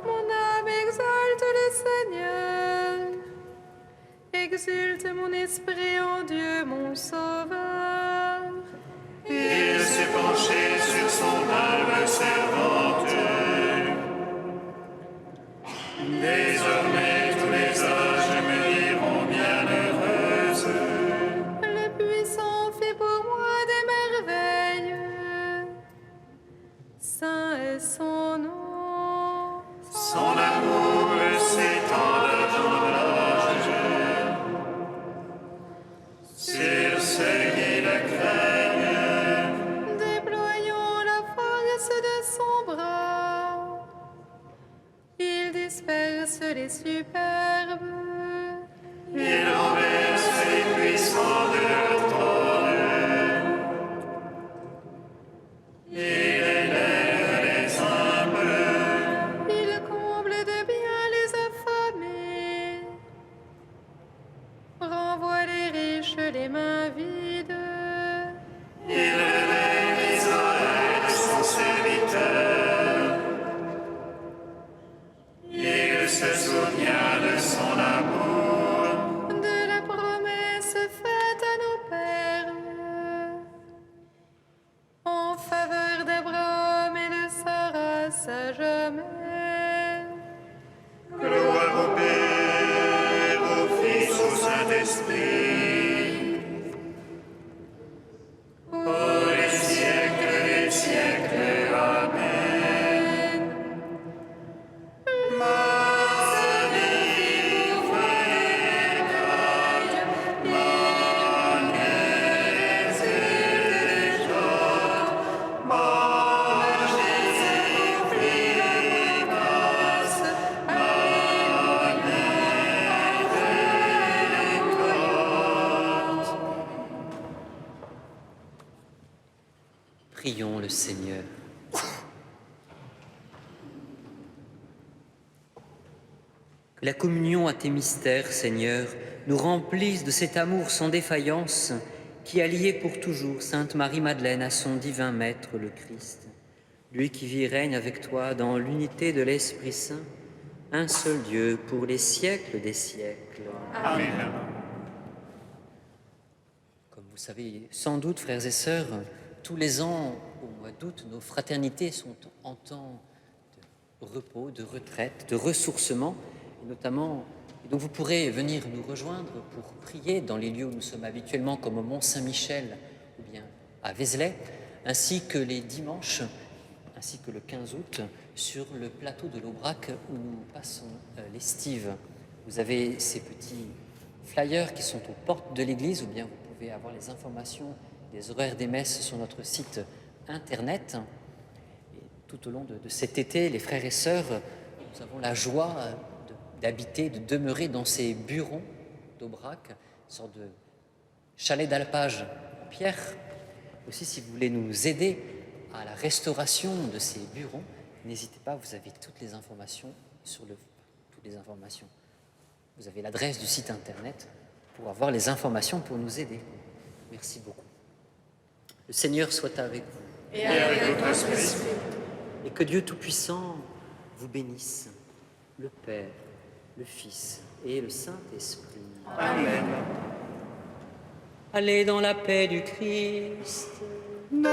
Speaker 2: Mon âme exalte le Seigneur, exulte mon esprit en Dieu mon Sauveur.
Speaker 1: Il s'est penché sur son humble servante. Désormais tous les âges me diront bienheureuse.
Speaker 2: Le puissant fait pour moi des merveilles. Saint est son nom.
Speaker 1: Son amour s'étend dans l'âge sur ceux qui le craignent.
Speaker 2: Déployons la force de son bras. Il disperse les superbes.
Speaker 1: Il renverse les puissants de leur trône. Il élève les humbles.
Speaker 2: Il comble de bien les affamés. Renvoie les riches les mains vides.
Speaker 1: Il révèle Israël, son serviteur. Il se souvient de son amour.
Speaker 2: De la promesse faite à nos pères. En faveur d'Abraham et de sa race à jamais.
Speaker 1: Gloire au Père, au Fils, au Saint-Esprit. Pour les siècles des siècles. Amen.
Speaker 7: Prions le Seigneur. Que la communion à tes mystères, Seigneur, nous remplisse de cet amour sans défaillance qui a lié pour toujours Sainte Marie-Madeleine à son divin Maître, le Christ. Lui qui vit et règne avec toi dans l'unité de l'Esprit Saint, un seul Dieu pour les siècles des siècles.
Speaker 1: Amen.
Speaker 7: Comme vous savez sans doute, frères et sœurs, tous les ans, au mois d'août, nos fraternités sont en temps de repos, de retraite, de ressourcement, et notamment, et donc vous pourrez venir nous rejoindre pour prier dans les lieux où nous sommes habituellement, comme au Mont-Saint-Michel ou bien à Vézelay, ainsi que les dimanches, ainsi que le 15 août, sur le plateau de l'Aubrac où nous passons l'estive. Vous avez ces petits flyers qui sont aux portes de l'église, ou bien vous pouvez avoir les informations des horaires des messes sur notre site internet. Et tout au long de cet été, les frères et sœurs, nous avons la joie d'habiter, de demeurer dans ces burons d'Aubrac, une sorte de chalet d'alpage en pierre. Aussi, si vous voulez nous aider à la restauration de ces burons, n'hésitez pas, vous avez toutes les informations Vous avez l'adresse du site internet pour avoir les informations pour nous aider. Merci beaucoup. Le Seigneur soit avec vous.
Speaker 1: Et avec votre esprit.
Speaker 7: Et que Dieu Tout-Puissant vous bénisse, le Père, le Fils et le Saint-Esprit.
Speaker 1: Amen.
Speaker 5: Allez dans la paix du Christ.
Speaker 1: Nous